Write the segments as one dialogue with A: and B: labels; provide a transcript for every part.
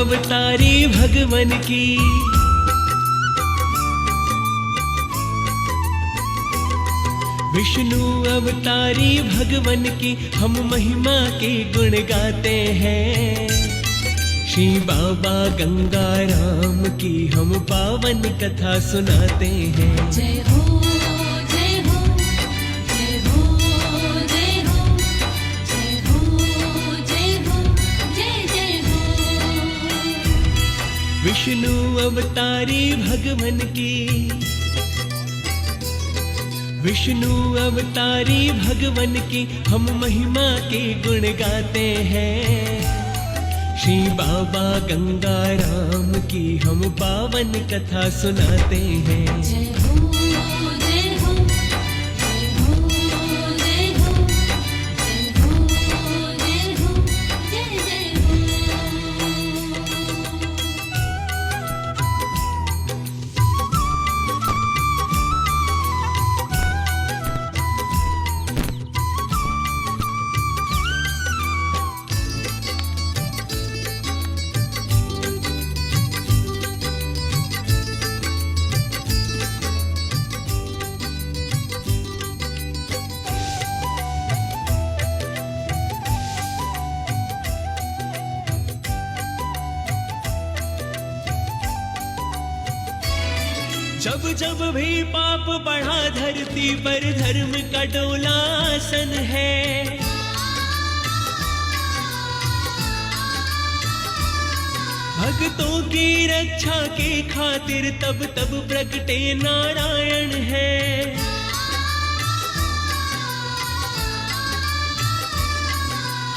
A: अवतारी भगवन की। विष्णु अवतारी भगवन की हम महिमा के गुण गाते हैं। श्री बाबा गंगाराम की हम पावन कथा सुनाते हैं।
B: जय हो जय हो जय हो जय हो जय हो जय हो जय जय हो।
A: विष्णु अवतारी भगवन की। विष्णु अवतारी भगवन की हम महिमा के गुण गाते हैं। श्री बाबा गंगाराम की हम पावन कथा सुनाते हैं।
B: जय हो जय हो जय हो जय हो जय हो जय हो जय जय हो।
A: जब जब भी पाप बढ़ा धरती पर धर्म का डोला आसन है। भक्तों की रक्षा के खातिर तब तब प्रगटे नारायण है।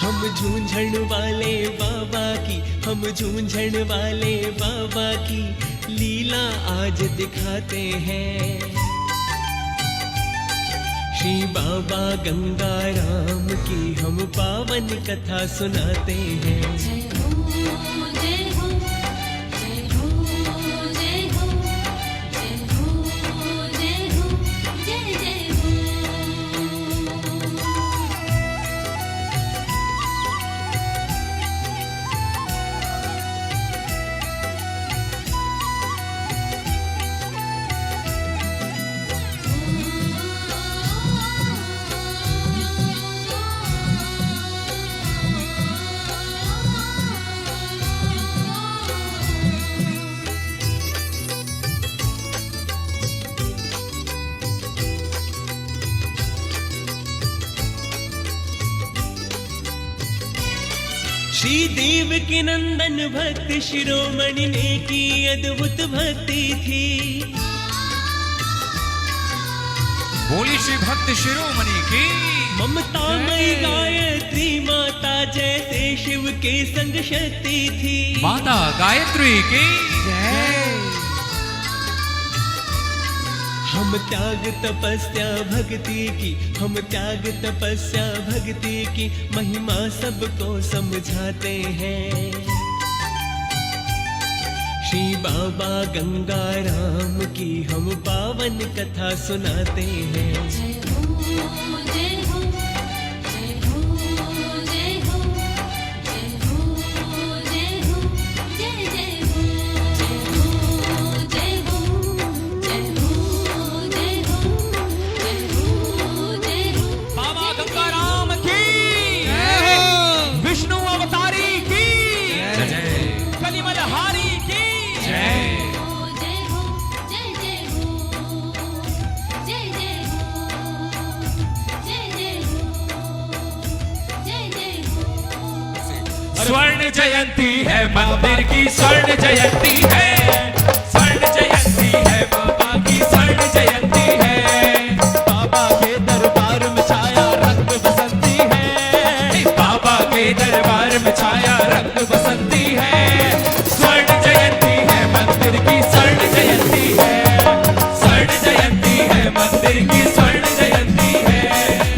A: हम झूंझण वाले बाबा की, हम झूंझण वाले बाबा की लीला आज दिखाते हैं। श्री बाबा गंगाराम की हम पावन कथा सुनाते हैं।
B: जय हो जय हो जय हो जय हो जय हो जय हो जय जय हो।
A: श्री देव के नंदन भक्त शिरोमणि ने की अद्भुत भक्ति थी।
C: बोली श्री भक्त शिरोमणि की।
A: ममतामयी गायत्री माता जैसे शिव के संग शक्ति थी।
C: माता गायत्री की
A: जय। हम त्याग तपस्या भक्ति की, हम त्याग तपस्या भक्ति की महिमा सबको समझाते हैं। श्री बाबा गंगाराम की हम पावन कथा सुनाते हैं।
B: जय हो जय हो जय हो जय हो जय हो जय हो जय जय हो। जय हो जय हो जय हो जय हो जय हो जय हो।
C: बाबा गंगाराम की। विष्णु अवतारी की। कलिमलहारी की।
B: जय हो जय हो जय जय हो जय जय हो जय जय हो जय जय हो।
C: स्वर्ण जयंती है मंदिर की, स्वर्ण जयंती है। स्वर्ण जयंती है बाबा की, स्वर्ण जयंती है।
A: बाबा के दरबार में छाया रंग बसंती है।
C: बाबा के दरबार में छाया रंग बसंती है। स्वर्ण जयंती है मंदिर की, स्वर्ण जयंती है। स्वर्ण जयंती है मंदिर की, स्वर्ण जयंती है।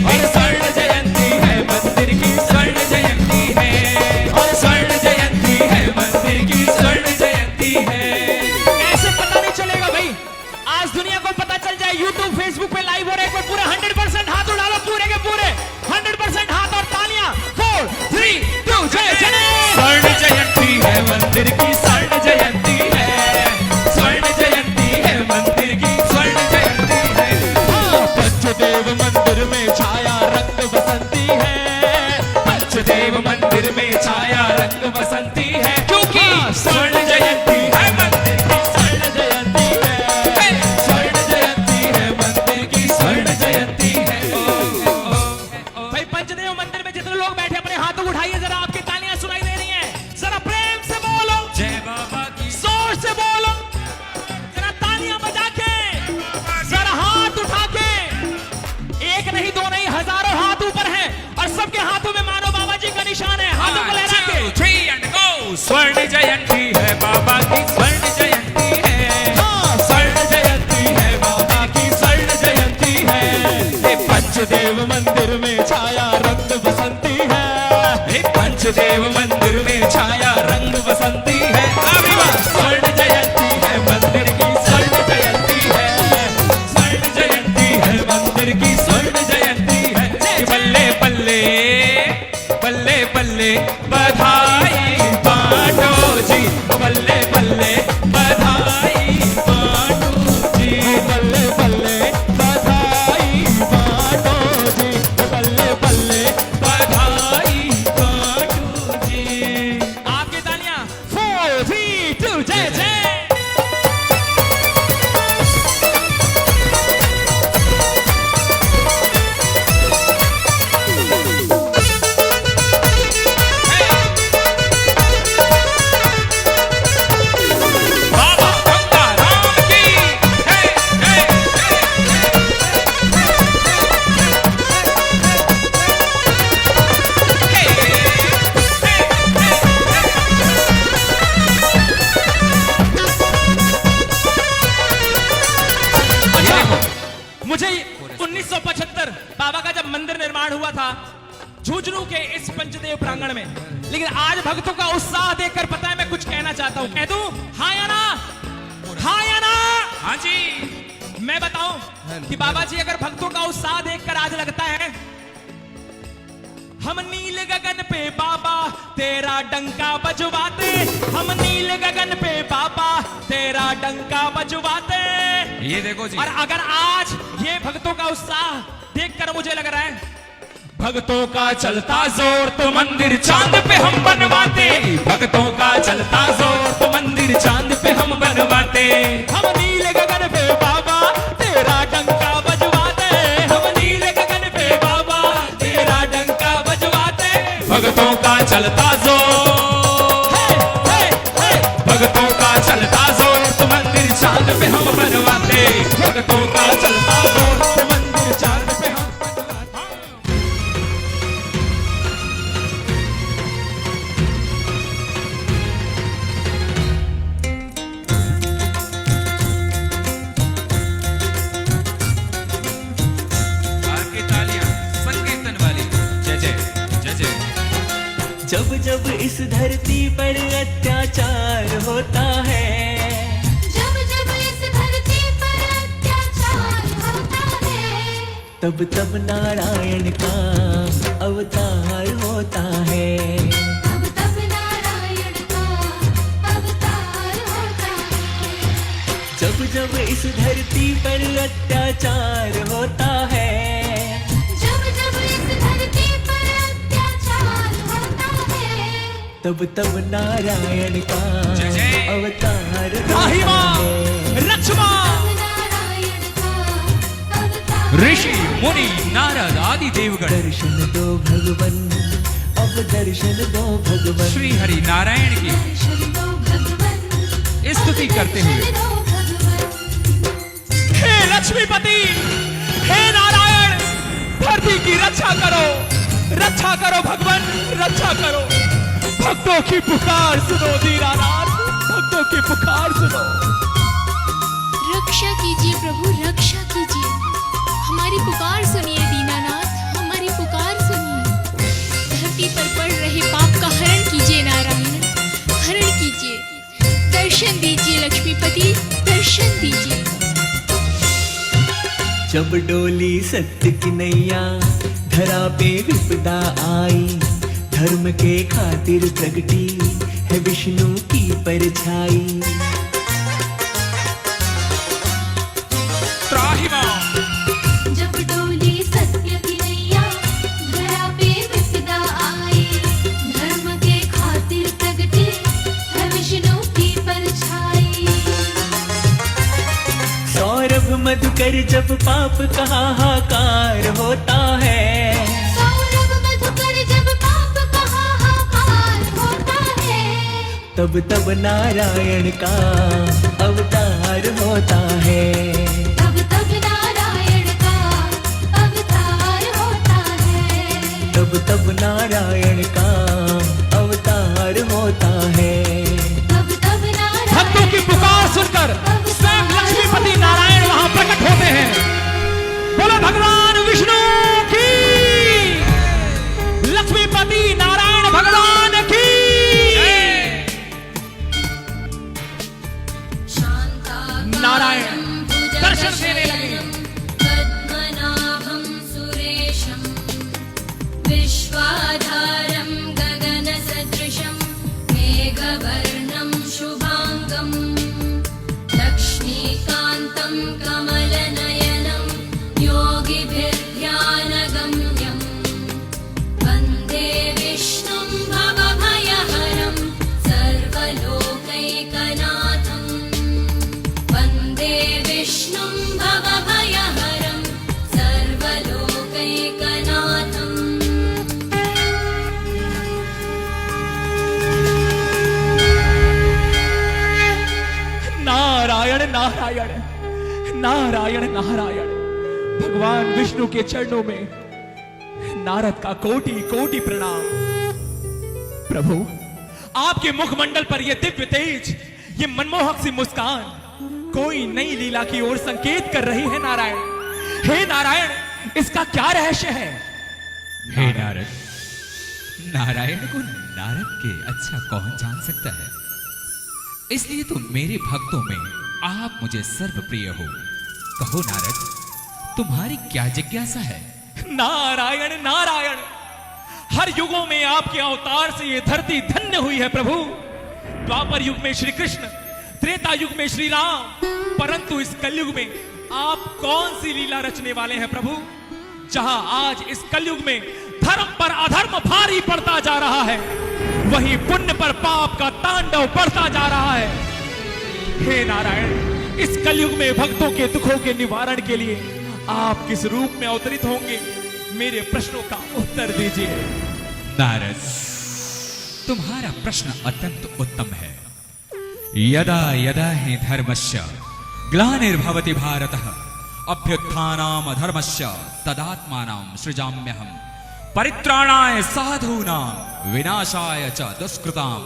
C: और स्वर्ण जयंती है मंदिर की, स्वर्ण जयंती है। और स्वर्ण जयंती है मंदिर की, स्वर्ण जयंती है। कैसे पता नहीं चलेगा भाई, रंग बसंती है, क्योंकि स्वर्ण जयंती है मंदिर की, स्वर्ण जयंती है, स्वर्ण जयंती है मंदिर की, स्वर्ण जयंती है।
D: भाई पंचदेव मंदिर में जितने लोग बैठे अपने हाथों को उठाइए जरा, आपकी तालियां सुनाई दे रही हैं, जरा प्रेम से बोलो,
C: जय बाबा की,
D: जोर से बोलो, जरा तालियां बजा के, जरा हाथ उठा के, एक नहीं दो नहीं हजारों हाथ ऊपर हैं और सबके हाथों में मानो बाबा जी का निशान है, हाथों को लहरा के
C: 1 2 3 and go। स्वर्ण जयंती है बाबा की, स्वर्ण जयंती है, हाँ स्वर्ण जयंती है बाबा की, स्वर्ण जयंती है। हे पंचदेव मंदिर में छाया रंग बसंती है, हे पंचदेव मंदिर में छाया रंग बसंती है। स्वर्ण जयंती है मंदिर की, स्वर्ण जयंती है, स्वर्ण जयंती है मंदिर की, स्वर्ण जयंती है। बल्ले बल्ले बल्ले बल्ले बधाई बांटो जी, बल्ले बल्ले बधाई बांटो जी, बल्ले बल्ले बधाई बांटो जी, बल्ले बल्ले बधाई बांटो जी।
D: आपकी तालियां 4 3 2 जय जय।
C: बाबा गंगाराम की, हे हे
D: मुझे 1975 बाबा का जब मंदिर निर्माण हुआ था झुंझुनू के इस पंचदेव प्रांगण में, लेकिन आज भक्तों का उत्साह देखकर पता है मैं कुछ कहना चाहता हूं, कह दूं हाँ या ना, हाँ या ना?
C: हाँ जी,
D: मैं बताऊं कि बाबा जी अगर भक्तों का उत्साह देखकर आज लगता है हम नील गगन पे बाबा तेरा डंका बजवाते, हम नील गगन पे बाबा तेरा डंका बजवाते।
C: ये देखो जी,
D: और अगर आज ये भक्तों का उत्साह देखकर मुझे लग रहा है
C: भक्तों का चलता जोर तो मंदिर चांद पे हम बनवाते, भक्तों का चलता जोर तो मंदिर चांद पे हम बनवाते।
D: हम नील गगन पे बाबा तेरा डंका बजवाते, हम नील गगन पे बाबा तेरा डंका बजवाते।
C: भक्तों का चलता जोर, भक्तों का चलता जोर तो मंदिर चांद पे हम बनवाते, भक्तों का चलता जोर तो मंदिर चांद पे हम बनवाते। आपकी तालियां संकीर्तन वाली, जय जय जय जय।
A: जब जब इस धरती पर अत्याचार होता है,
B: जब जब इस धरती पर अत्याचार होता है,
A: तब तब नारायण का अवतार होता है।
B: तब तब नारायण का अवतार होता है।
A: जब जब इस धरती पर अत्याचार होता है,
B: जब जब इस धरती पर अत्याचार होता है,
A: तब तब नारायण का
C: जय जय।
A: अवतार
D: राही
A: होता
D: माँ,
A: है।
D: लक्ष्मण,
B: तब नारायण का अवतार
C: ऋषि मुनि नारद आदि देवगण
A: दर्शन दो भगवन, अब दर्शन दो भगवन।
C: श्री हरि नारायण की
B: दर्शन दो भगवन,
C: स्तुति करते हुए
B: दर्शन दो भगवन।
D: हे लक्ष्मीपति, हे नारायण, धरती की रक्षा करो, रक्षा करो भगवान, रक्षा करो। भक्तों की पुकार सुनो दीनानाथ, भक्तों की पुकार सुनो।
E: रक्षा कीजिए प्रभु, रक्षा कीजिए, हमारी पुकार सुनिए दीनानाथ, हमारी पुकार सुनिए। धरती पर पड़ रहे पाप का हरण कीजिए नारायण, हरण कीजिए। दर्शन दीजिए लक्ष्मीपति, दर्शन दीजिए।
A: जब डोली सत्य की नैया धरा पे विपदा आई, धर्म के खातिर प्रगटी है विष्णु की परछाई।
C: त्राहिमाम।
B: जब डोली सत्य की नैया धरा पे विपदा आई, धर्म के खातिर
A: मधुकर जब पाप का हाहाकार होता है,
B: सौरभ मधुकर जब पाप का हाहाकार होता है,
A: तब तब नारायण का अवतार होता है।
B: तब तब नारायण का अवतार होता है,
A: तब तब नारायण का अवतार होता है।
B: तब तब नारायण
D: भक्तों की पुकार सुनकर स्वयं लक्ष्मीपति नारायण वहां प्रकट होते हैं। बोलो भगवान विष्णु की, लक्ष्मीपति नारायण भगवान की। नारायण दर्शन देने लगे।
B: पद्मनाभं सुरेशं विश्वाधारं गगनसदृशं मेघवर्णं शुभांगं लक्ष्मीकान्तं कमलनयनं योगिभिर्ध्यानगम्यं वन्दे विष्णुं भवभयहरं सर्वलोकैकनाथं वन्दे विष्णुं भवभयहरं सर्वलोकैकनाथम्।
D: नारायण नारायण नारायण नारायण। भगवान विष्णु के चरणों में नारद का कोटि कोटि प्रणाम। प्रभु, आपके मुखमंडल पर यह दिव्य तेज, ये मनमोहक सी मुस्कान कोई नई लीला की ओर संकेत कर रही है। नारायण, हे नारायण, इसका क्या रहस्य है?
C: हे नारद, नारायण को नारद के अच्छा कौन जान सकता है, इसलिए तो मेरे भक्तों में आप मुझे सर्वप्रिय हो। कहो नारद, तुम्हारी क्या जिज्ञासा है?
D: नारायण नारायण, हर युगों में आपके अवतार से ये धरती धन्य हुई है प्रभु। द्वापर युग में श्री कृष्ण, त्रेता युग में श्री राम, परंतु इस कलयुग में आप कौन सी लीला रचने वाले हैं प्रभु, जहां आज इस कलयुग में धर्म पर अधर्म भारी पड़ता जा रहा है, वहीं पुण्य पर पाप का तांडव बढ़ता जा रहा है। हे नारायण, इस कलयुग में भक्तों के दुखों के निवारण के लिए आप किस रूप में अवतरित होंगे? मेरे प्रश्नों का उत्तर दीजिए।
C: नारद, तुम्हारा प्रश्न अत्यंत उत्तम है। यदा यदा हि धर्मस्य ग्लानिर्भवति भारतः अभ्युत्थानाम् अधर्मस्य तदात्मानं सृजाम्यहम् परित्राणाय साधूनां विनाशाय च दुष्कृतां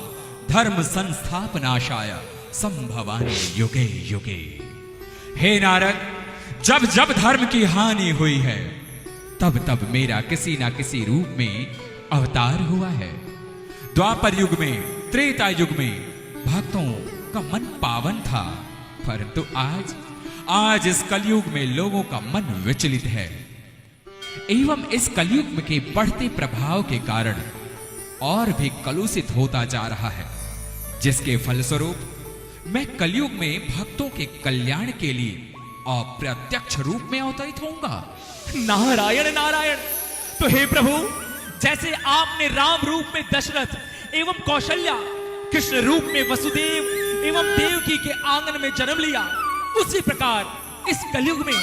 C: धर्म संस्थापनाशाय संभवामि युगे युगे। हे नारद, जब जब धर्म की हानि हुई है, तब तब मेरा किसी ना किसी रूप में अवतार हुआ है। द्वापर युग में, त्रेता युग में भक्तों का मन पावन था, परंतु आज इस कलयुग में लोगों का मन विचलित है, एवं इस कलयुग के बढ़ते प्रभाव के कारण और भी कलुषित होता जा रहा है, जिसके फलस्वरूप मैं कलयुग में भक्तों के कल्याण के लिए अप्रत्यक्ष रूप में अवतरित होऊंगा।
D: नारायण नारायण। तो हे प्रभु, जैसे आपने राम रूप में दशरथ एवं कौशल्या, कृष्ण रूप में वसुदेव एवं देवकी के आंगन में जन्म लिया, उसी प्रकार इस कलयुग में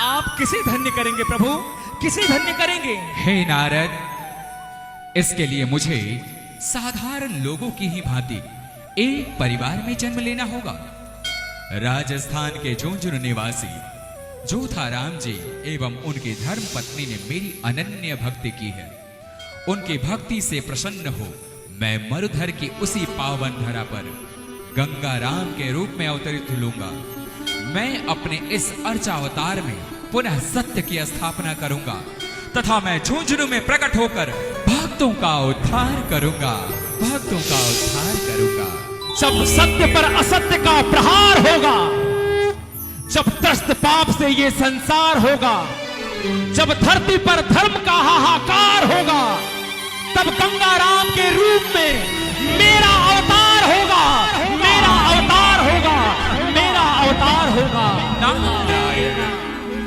D: आप किसे धन्य करेंगे प्रभु, किसे धन्य करेंगे?
C: हे नारद, इसके लिए मुझे साधारण लोगों की ही भांति एक परिवार में जन्म लेना होगा। राजस्थान के झुंझुनू निवासी जोधाराम जी एवं उनकी धर्म पत्नी ने मेरी अनन्य भक्ति की है। उनकी भक्ति से प्रसन्न हो मैं मरुधर की उसी पावन धरा पर गंगा राम के रूप में अवतरित लूंगा। मैं अपने इस अर्चावतार में पुनः सत्य की स्थापना करूंगा तथा मैं झुंझुनू में प्रकट होकर भक्तों का उद्धार करूंगा, भक्तों का उद्धार करूंगा।
D: जब सत्य पर असत्य का प्रहार होगा, जब त्रस्त पाप से ये संसार होगा, जब धरती पर धर्म का हाहाकार होगा, तब गंगा राम के रूप में मेरा अवतार होगा, मेरा अवतार होगा, मेरा अवतार होगा।
C: नारायण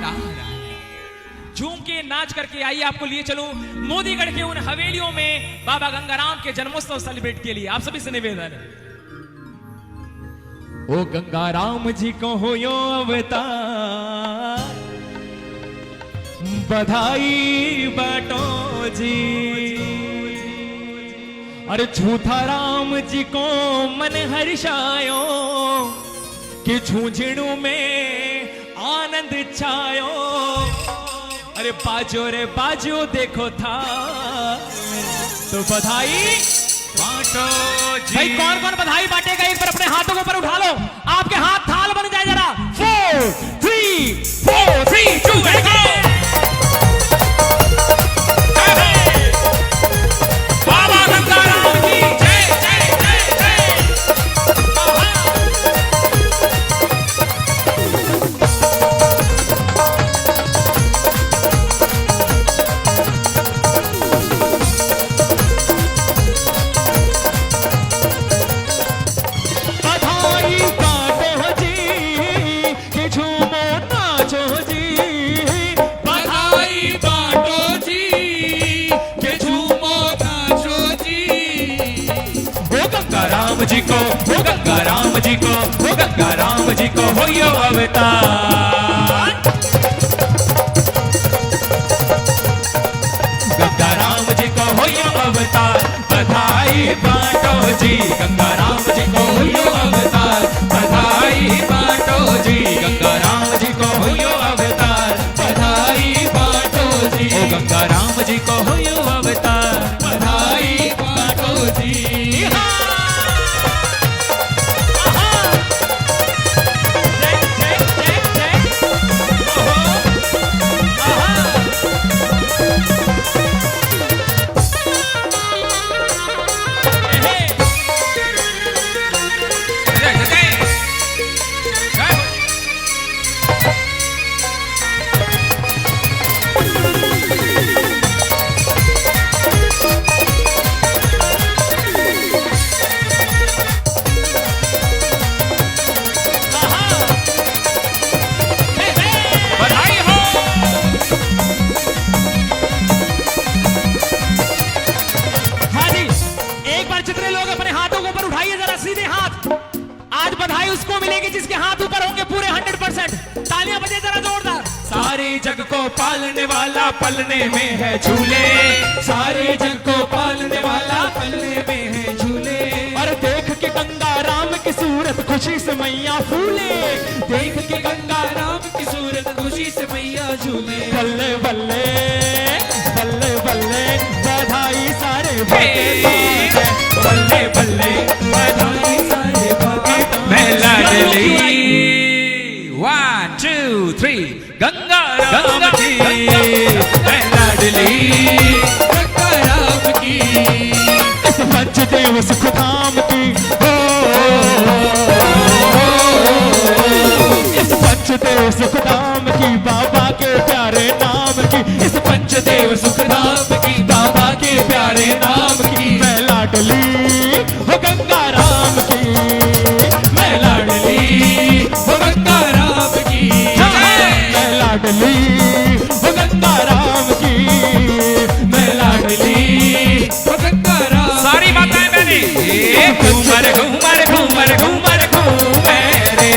C: नारायण।
D: झूम के नाच करके आइए, आपको लिए चलूं मोदीगढ़ के उन हवेलियों में बाबा गंगाराम के जन्मोत्सव सेलिब्रेट के लिए। आप सभी से निवेदन, ओ गंगाराम जी को हो यो अवतार, बधाई बाटो जी। अरे झूठा राम जी को मन हर्षायो कि झुंझुनू में आनंद छायो। अरे बाजो रे बाजो देखो था तो बधाई
C: बाटो जी।
D: भाई कौन कौन बधाई बांटेगा एक बार अपने हाथों को ऊपर उठा लो। आपके हाथ थाल बन जाए जरा। 4 3 2
C: बाबा गंगाराम की जय जय जय जय।
D: बधाई बांटो जी कि झूमो नाचो जी।
C: बधाई बाटो जी के झूमो नाचो जी।
D: हो गंगाराम जी को, हो गंगाराम जी को, हो गंगाराम जी को हो यो अवतार। गंगाराम जी को हो यो अवतार। बधाई बांटो जी गंगाराम जी को हो यो अवतार।
C: बधाई बाटो जी गंगाराम जी को हो यो अवतार। बधाई बाटो जी
D: ओ गंगाराम जी को हो यो अवतार।
C: बधाई बाटो जी। जय जय जय। जय। बधाई हो।
D: हाँ जी, एक बार जितने लोग अपने हाथों को ऊपर उठाइए जरा सीधे हाथ। आज बधाई उसको मिलेगी जिसके हाथ ऊपर होंगे पूरे 100%। तालियां बजे जरा जोरदार।
C: सारे जग को पालने वाला पलने में है झूले। सारे जग को पालने वाला पलने में है झूले।
D: और देख के गंगा राम की सूरत खुशी से मैया फूले।
C: देख के गंगा राम की सूरत खुशी से मैया झूले।
D: बल्ले बल्ले बल्ले बल्ले बधाई सारे भक्तों को।
C: बल्ले बल्ले बधाई सारे भक्तों को। मैं लाडली 1 2 3 गंगा राम की। मैं लाडली गंगा राम की।
D: इस पंचदेव सुखधाम की हो। इस पंचदेव सुखधाम की बाबा के प्यारे नाम की। इस
C: पंचदेव सुखधाम की बाबा के प्यारे नाम की।
D: मैं लाडली हो गंगा राम की।
C: मैं लाडली हो गंगा राम की।
D: मैं लाडली हो गंगा राम की।
C: मैं लाडली हो गंगा राम। सारी माताएं मैंने घूमर घूमर घूमर घूमर घूमे रे।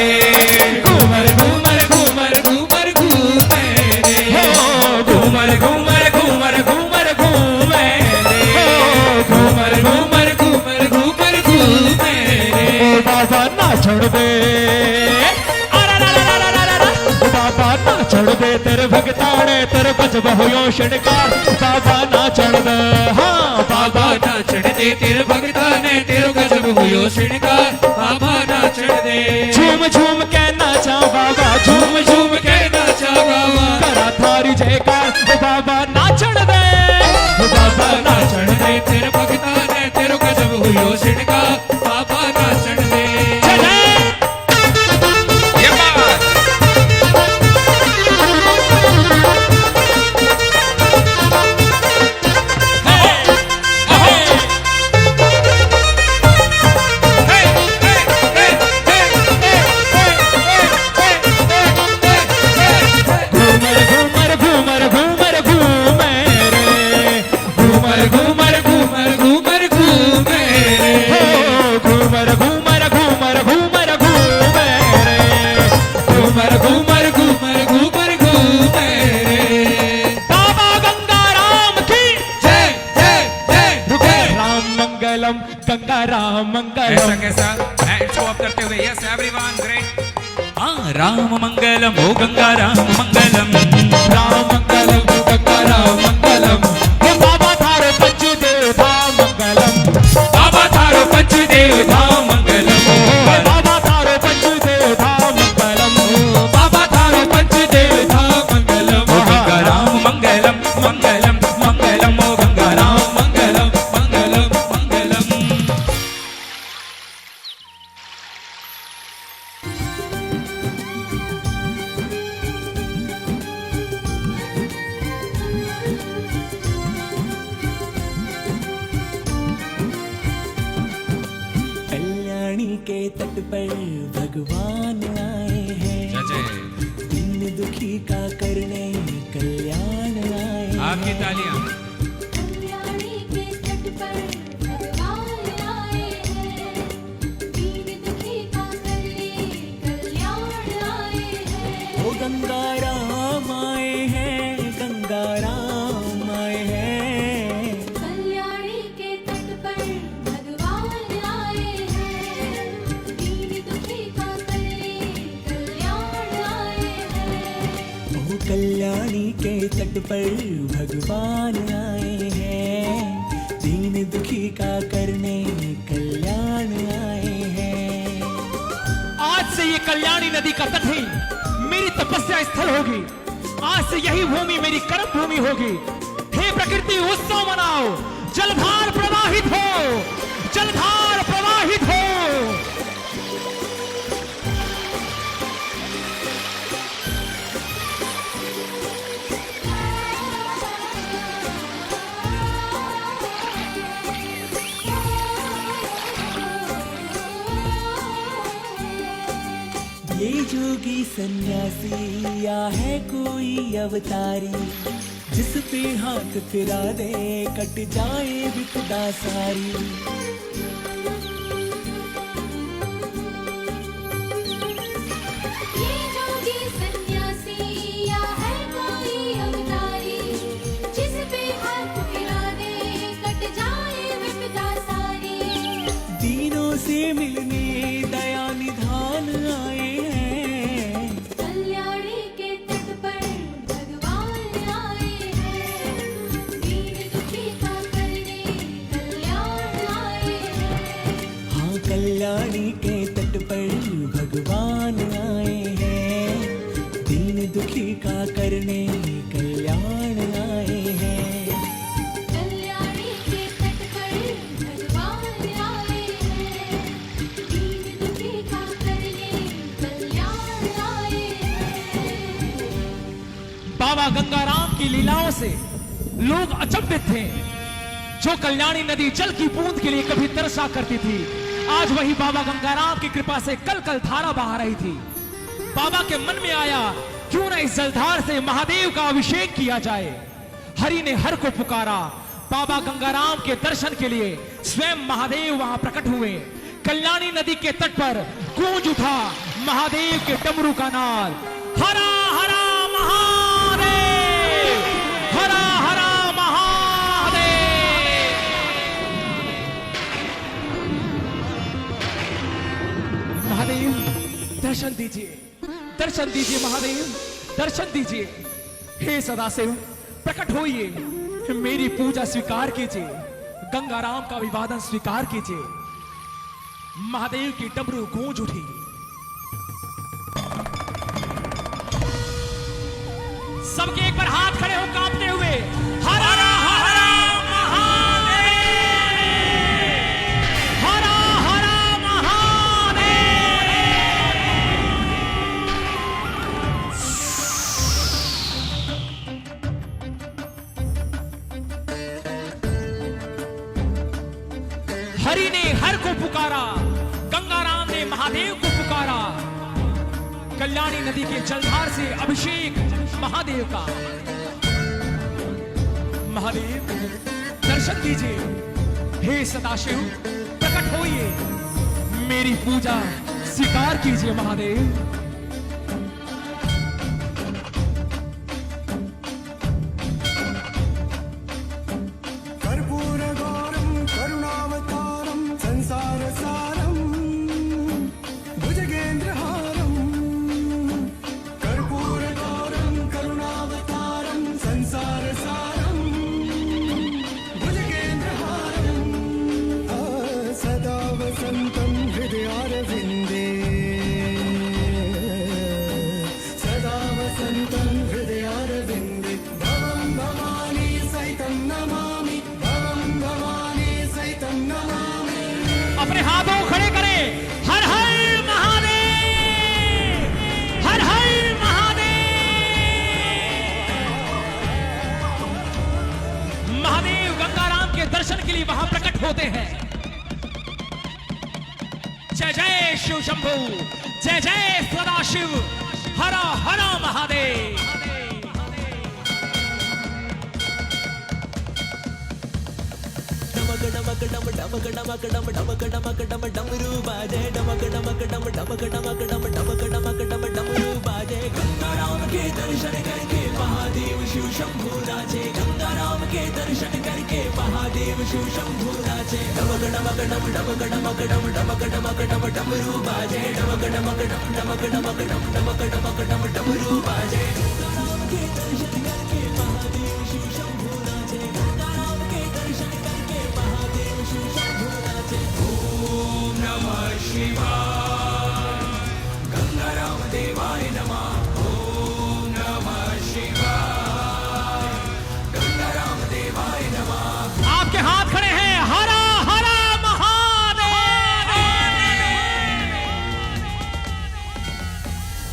C: घूमर घूमर घूमर घूमर घूमे रे। घूमर घूमर घूमर घूमर घूमे रे। घूमर घूमर घूमर घूमर घूमे रे।
D: ओ बाबा ना छोड़ दे। ओ बाबा ना छोड़ दे तेरे भगताने तेरे गजब होयो शृंगार। बाबा ना छोड़ दे। हाँ
C: बाबा नाचण दे तेरे भगता ने तेरो गजब हुयो श्रृंगार। बाबा नाचण दे।
D: झूम झूम के नाचा बाबा झूम
C: झूम झूम के नाचा बाबा।
D: करा थारी जयकार। ओ बाबा नाचण दे। ओ बाबा
C: नाचण दे तेरे भगता ने तेरो गजब हुयो श्रृंगार। बाबा नाचण दे। ये बात।
D: मंगलम गंगा राम मंगलम।
C: ऐसा कैसा? हैंड्स को अप करते हुए, यस एवरीवन, ग्रेट। राम मंगलम ओ गंगा राम मंगलम,
D: राम मंगलम गंगा राम मंगलम। हे बाबा थारो पंचदेव धाम मंगलम,
C: बाबा थारो पंचदेव धाम मंगलम,
D: बाबा थारो पंचदेव धाम मंगलम,
C: बाबा थारो पंचदेव धाम मंगलम। ओ गंगा राम मंगलम मंगलम मंगलम, ओ गंगा राम मंगलम मंगलम मंगलम।
A: कल्याणी के तट पर भगवान आए हैं,
C: जय
A: दीन दुखी का करने कल्याण आए हैं।
C: आपकी तालियां।
B: कल्याणी के तट पर भगवान आए हैं, दीन दुखी का करने कल्याण आए हैं।
A: ओ गंगा राम आए हैं, गंगा राम आए हैं।
B: कल्याणी के तट पर भगवान आए हैं, दीन दुखी का करने कल्याण आए हैं।
A: ओ कल्याणी के तट पर भगवान आए हैं, दीन दुखी का करने कल्याण आए हैं।
D: आज से ये कल्याणी नदी का तट ही मेरी तपस्या स्थल होगी। आज से यही भूमि मेरी कर्म भूमि होगी। हे प्रकृति उत्सव मनाओ, जलधार प्रवाहित हो, जलधार प्रवाहित हो।
A: ये जोगी सन्यासी या है कोई अवतारी, जिस पे हाथ फिरा दे कट जाए विपदा सारी।
B: ये जोगी सन्यासी या है कोई अवतारी, जिस पे हाथ फिरा दे कट जाए विपदा सारी।
A: दीनों से मिलने दया निधान आए हैं,
B: कल्याणी के तट पर भगवान आए हैं, दीन दुखी का करने कल्याण आए हैं।
A: हाँ कल्याणी के तट पर भगवान आए हैं, दीन दुखी का करने कल्याण आए हैं।
B: कल्याणी के तट पर भगवान आए हैं, दीन दुखी का करने कल्याण आए हैं।
D: बाबा गंगाराम की लीलाओं से लोग अचंभित थे। जो कल्याणी नदी जल की बूंद के लिए कभी तरसा करती थी, आज वही बाबा गंगाराम की कृपा से कल कल धारा बहा रही थी। बाबा के मन में आया, क्यों न इस जलधार से महादेव का अभिषेक किया जाए। हरि ने हर को पुकारा। बाबा गंगाराम के दर्शन के लिए स्वयं महादेव वहां प्रकट हुए। कल्याणी नदी के तट पर गूंज उठा महादेव के डमरू का नाद। हरा हरा महादेव, हरा हरा महादेव। महादेव दर्शन दीजिए, दर्शन दीजिए महादेव, दर्शन दीजिए। हे सदाशिव प्रकट होइए, मेरी पूजा स्वीकार कीजिए, गंगाराम का अभिवादन स्वीकार कीजिए। महादेव की डमरू गूंज उठी। सबके एक बार हाथ खड़े हो कांपते हुए, हरा हरा महादेव, हरा हरा महादेव। हरि ने हर को पुकारा, गंगाराम ने महादेव को पुकारा। कल्याणी नदी के जलधार से अभिषेक महादेव का। महादेव दर्शन दीजिए। हे सदाशिव प्रकट होइए, मेरी पूजा स्वीकार कीजिए महादेव।
F: कर्पूरगौरं करुणावतारं
D: महादेव गंगाराम के दर्शन के लिए वहां प्रकट होते हैं। जय जय शिव शंभू, जय जय सदाशिव, हर हर महादेव।
A: डमक डमक डम डमक डमक डमक डमक डम डमरू बाजे डमक डमक डम डमक डमक डम डमक डमक डम डमरू बाजे। गंगाराम के दर्शन करके महादेव शिव शंभू नाचे, गंगाराम के दर्शन करके महादेव शिव शंभू नाचे। डमक डमक डम डमक डमक डम डमक डमक डम डमरू बाजे डमक डमक डम डमक डमक डम डमक डमक डम डमरू बाजे। गंगाराम के दर्शन करके महादेव शिव शंभू नाचे, गंगाराम के दर्शन करके महादेव शिव शंभू नाचे। ओम नमः शिवाय, गंगाराम देवाय नमः। ओम नमः शिवाय, गंगाराम देवाय नमः।
D: आपके हाथ खड़े हैं, हरा हरा महादेव।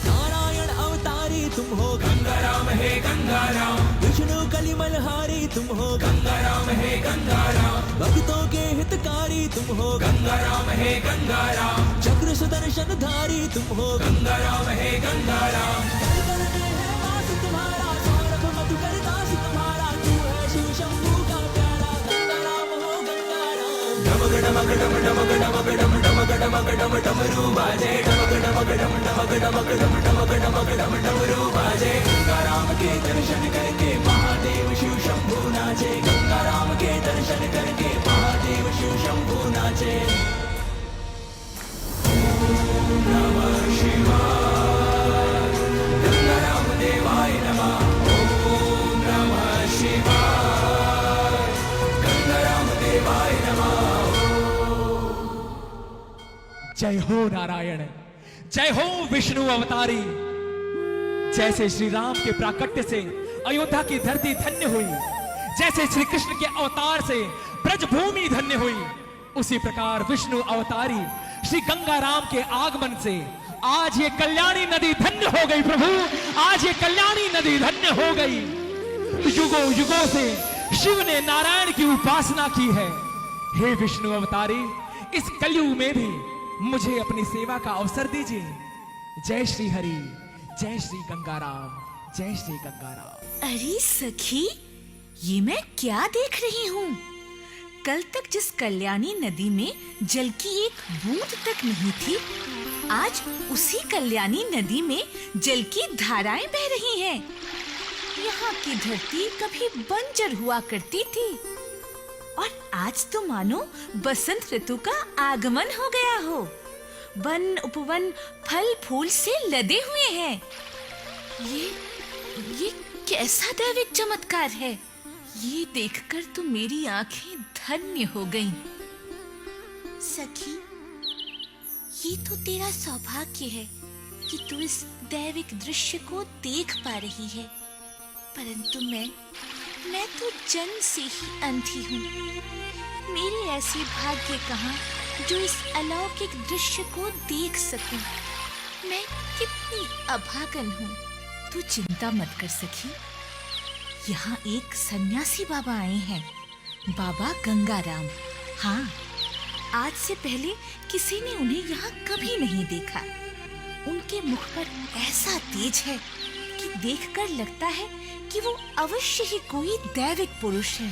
A: नारायण अवतारी तुम हो गंगाराम है गंगाराम, विष्णु कलिमलहारी तुम हो गंगाराम है गंगाराम, भक्तों के हितकारी तुम हो गंगाराम है गंगाराम, चक्र सुदर्शन धारी तुम हो गंगाराम है गंगाराम। करते हैं वास तुम्हारा, सौरभ मधुकर दास तुम्हारा, तू है शिव शंभू का प्यारा, गंगाराम हो गंगाराम। डमक डमक डम डमक डमक डम डमक डमक डम डमरू बाजे डमक डमक डम डमक डमक डम डमक डमक डम डमरू बाजे। गंगाराम के दर्शन करके महादेव शिव शंभू नाचे, गंगाराम के दर्शन करके महादेव शिव शंभू नाचे। ओम नमः शिवाय, गंगाराम देवाय नमः। ओम नमः शिवाय, गंगाराम देवाय नमः।
D: जय हो नारायण, जय हो विष्णु अवतारी। जैसे श्री राम के प्राकट्य से अयोध्या की धरती धन्य हुई, जैसे श्री कृष्ण के अवतार से ब्रजभूमि धन्य हुई, उसी प्रकार विष्णु अवतारी श्री गंगाराम के आगमन से आज ये कल्याणी नदी धन्य हो गई। प्रभु, आज ये कल्याणी नदी धन्य हो गई। युगों युगों से शिव ने नारायण की उपासना की है। हे विष्णु अवतारी, इस कलयुग में भी मुझे अपनी सेवा का अवसर दीजिए। जय श्री हरि, जय श्री गंगाराम, जय श्री गंगाराम।
F: अरे सखी, ये मैं क्या देख रही हूँ? कल तक जिस कल्याणी नदी में जल की एक बूंद तक नहीं थी, आज उसी कल्याणी नदी में जल की धाराएं बह रही हैं। यहाँ की धरती कभी बंजर हुआ करती थी और आज तो मानो बसंत ऋतु का आगमन हो गया हो। वन उपवन फल फूल से लदे हुए हैं। ये कैसा दैविक चमत्कार है! ये देखकर तो मेरी आंखें धन्य हो गईं। सखी, ये तो तेरा सौभाग्य है कि तू इस दैविक दृश्य को देख पा रही है, परंतु मैं तो जन्म से ही अंधी हूँ। मेरे ऐसे भाग्य कहाँ जो इस अलौकिक दृश्य को देख सकूं। मैं कितनी अभागन हूँ। तू चिंता मत कर सखी, यहाँ एक सन्यासी बाबा आए हैं, बाबा गंगाराम। हाँ, आज से पहले किसी ने उन्हें यहाँ कभी नहीं देखा। उनके मुख पर ऐसा तेज है कि देखकर लगता है कि वो अवश्य ही कोई दैविक पुरुष है,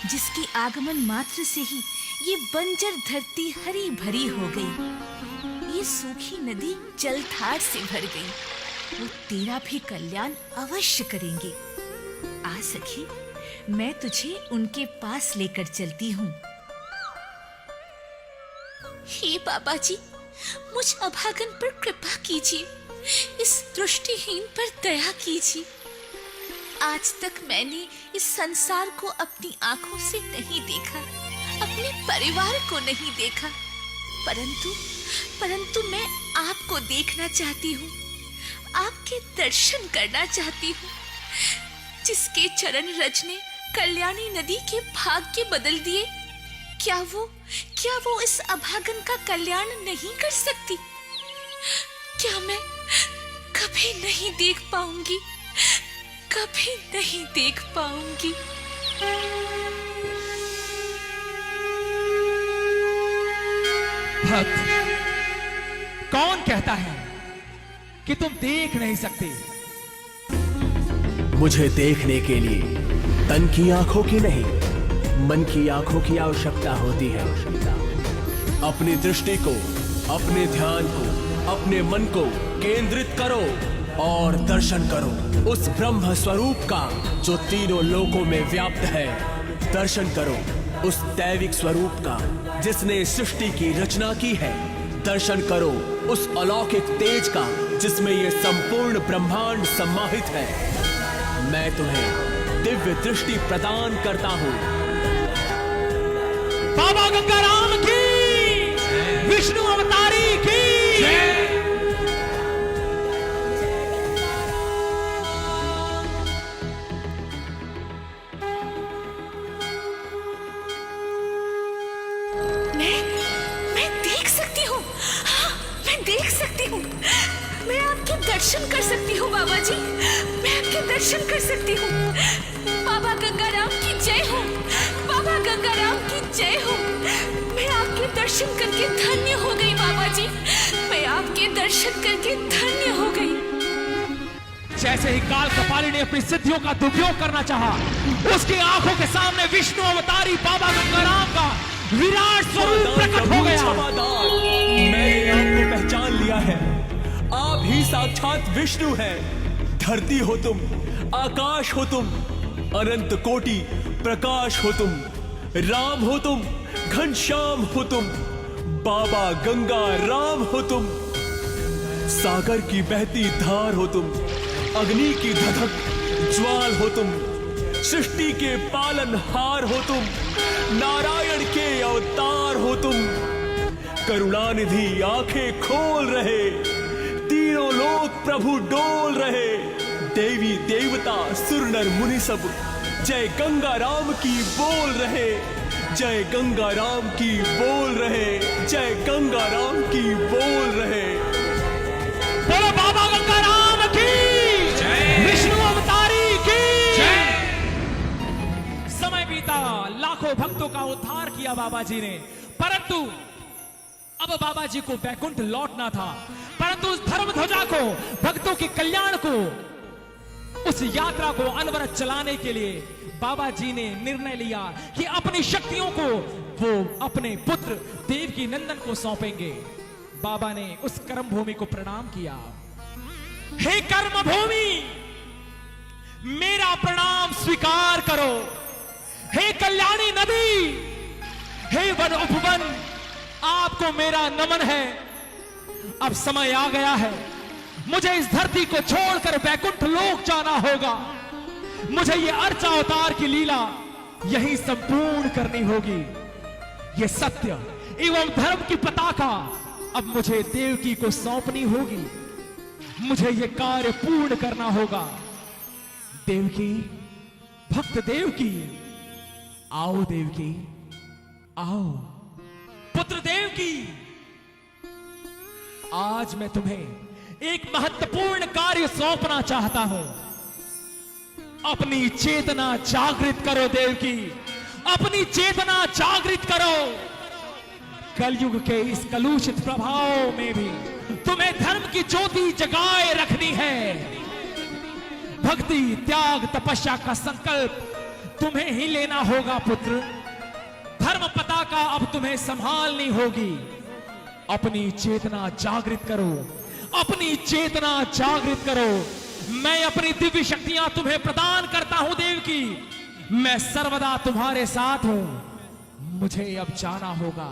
F: जिसके आगमन मात्र से ही ये बंजर धरती हरी भरी हो गई। ये सूखी नदी जलधार से भर गई। वो तेरा भी कल्याण अवश्य करेंगे। आ सखी, मैं तुझे उनके पास लेकर चलती हूँ। हे बाबा जी, मुझ अभागन पर कृपा कीजिए, इस दृष्टिहीन पर दया कीजिए। आज तक मैंने इस संसार को अपनी आंखों से नहीं देखा, अपने परिवार को नहीं देखा, परंतु मैं आपको देखना चाहती हूँ, आपके दर्शन करना चाहती हूँ। जिसके चरण रज ने कल्याणी नदी के भाग्य बदल दिए, क्या वो इस अभागन का कल्याण नहीं कर सकती? क्या मैं कभी नहीं देख पाऊंगी, कभी नहीं देख पाऊंगी?
D: भक्त, कौन कहता है कि तुम देख नहीं सकते?
A: मुझे देखने के लिए तन की आंखों की नहीं, मन की आंखों की आवश्यकता होती है। अपनी दृष्टि को, अपने ध्यान को, अपने मन को केंद्रित करो और दर्शन करो उस ब्रह्म स्वरूप का जो तीनों लोकों में व्याप्त है। दर्शन करो उस दैविक स्वरूप का जिसने सृष्टि की रचना की है। दर्शन करो उस अलौकिक तेज का जिसमें ये संपूर्ण ब्रह्मांड समाहित है। मैं तुम्हें दिव्य दृष्टि प्रदान करता हूँ।
D: बाबा गंगाराम की, विष्णु अवतारी की।
F: मैं देख सकती हूँ। हाँ, मैं देख सकती हूँ। मैं आपके दर्शन कर सकती हूँ बाबा जी। मैं आपके दर्शन कर सकती हूँ। बाबा गंगाराम की जय हो। बाबा गंगाराम की जय हो। मैं आपके दर्शन करके धन्य हो गई बाबा जी। मैं आपके दर्शन करके धन्य हो गई।
D: जैसे ही काल कपाली ने अपनी सिद्धियों का दुरुपयोग करना चाहा, उसकी आंखों के सामने विष्णु अवतारी बाबा गंगाराम का विराट स्वरूप प्रकट हो गया।
A: मैंने आपको पहचान लिया है। आप ही साक्षात विष्णु हैं। धरती हो तुम, आकाश हो तुम, अनंत कोटि प्रकाश हो तुम, राम हो तुम, घनश्याम हो तुम, बाबा गंगा राम हो तुम, सागर की बहती धार हो तुम, अग्नि की धधक ज्वाल हो तुम, सृष्टि के पालनहार हो तुम, नारायण के अवतार हो तुम, करुणानिधि आंखें खोल रहे, तीनों लोक प्रभु डोल रहे, देवी देवता सुर नर मुनि सब जय गंगा राम की बोल रहे, जय गंगा राम की बोल रहे, जय गंगा राम की बोल रहे।
D: बोलो बाबा गंगाराम की, विष्णु अवतारी की। समय बीता, लाखों भक्तों का उद्धार किया बाबा जी ने, परंतु अब बाबा जी को वैकुंठ लौटना था। परंतु उस धर्म ध्वजा को, भक्तों के कल्याण को, उस यात्रा को अनवरत चलाने के लिए बाबा जी ने निर्णय लिया कि अपनी शक्तियों को वो अपने पुत्र देवकी नंदन को सौंपेंगे। बाबा ने उस कर्म भूमि को प्रणाम किया। हे कर्म भूमि, मेरा प्रणाम स्वीकार करो। हे कल्याणी नदी, हे वन उपवन, आपको मेरा नमन है। अब समय आ गया है, मुझे इस धरती को छोड़कर वैकुंठ लोक जाना होगा। मुझे ये अर्चा अवतार की लीला यही संपूर्ण करनी होगी। ये सत्य एवं धर्म की पताका अब मुझे देवकी को सौंपनी होगी। मुझे ये कार्य पूर्ण करना होगा। देवकी, भक्त देवकी, आओ देवकी, आओ। पुत्र देवकी, आज मैं तुम्हें एक महत्वपूर्ण कार्य सौंपना चाहता हूं। अपनी चेतना जागृत करो देवकी, अपनी चेतना जागृत करो। कलयुग के इस कलुषित प्रभाव में भी तुम्हें धर्म की ज्योति जगाए रखनी है। भक्ति, त्याग, तपस्या का संकल्प तुम्हें ही लेना होगा पुत्र। धर्म पताका अब तुम्हें संभालनी होगी। अपनी चेतना जागृत करो, अपनी चेतना जागृत करो। मैं अपनी दिव्य शक्तियां तुम्हें प्रदान करता हूं देवकी। मैं सर्वदा तुम्हारे साथ हूं। मुझे अब जाना होगा,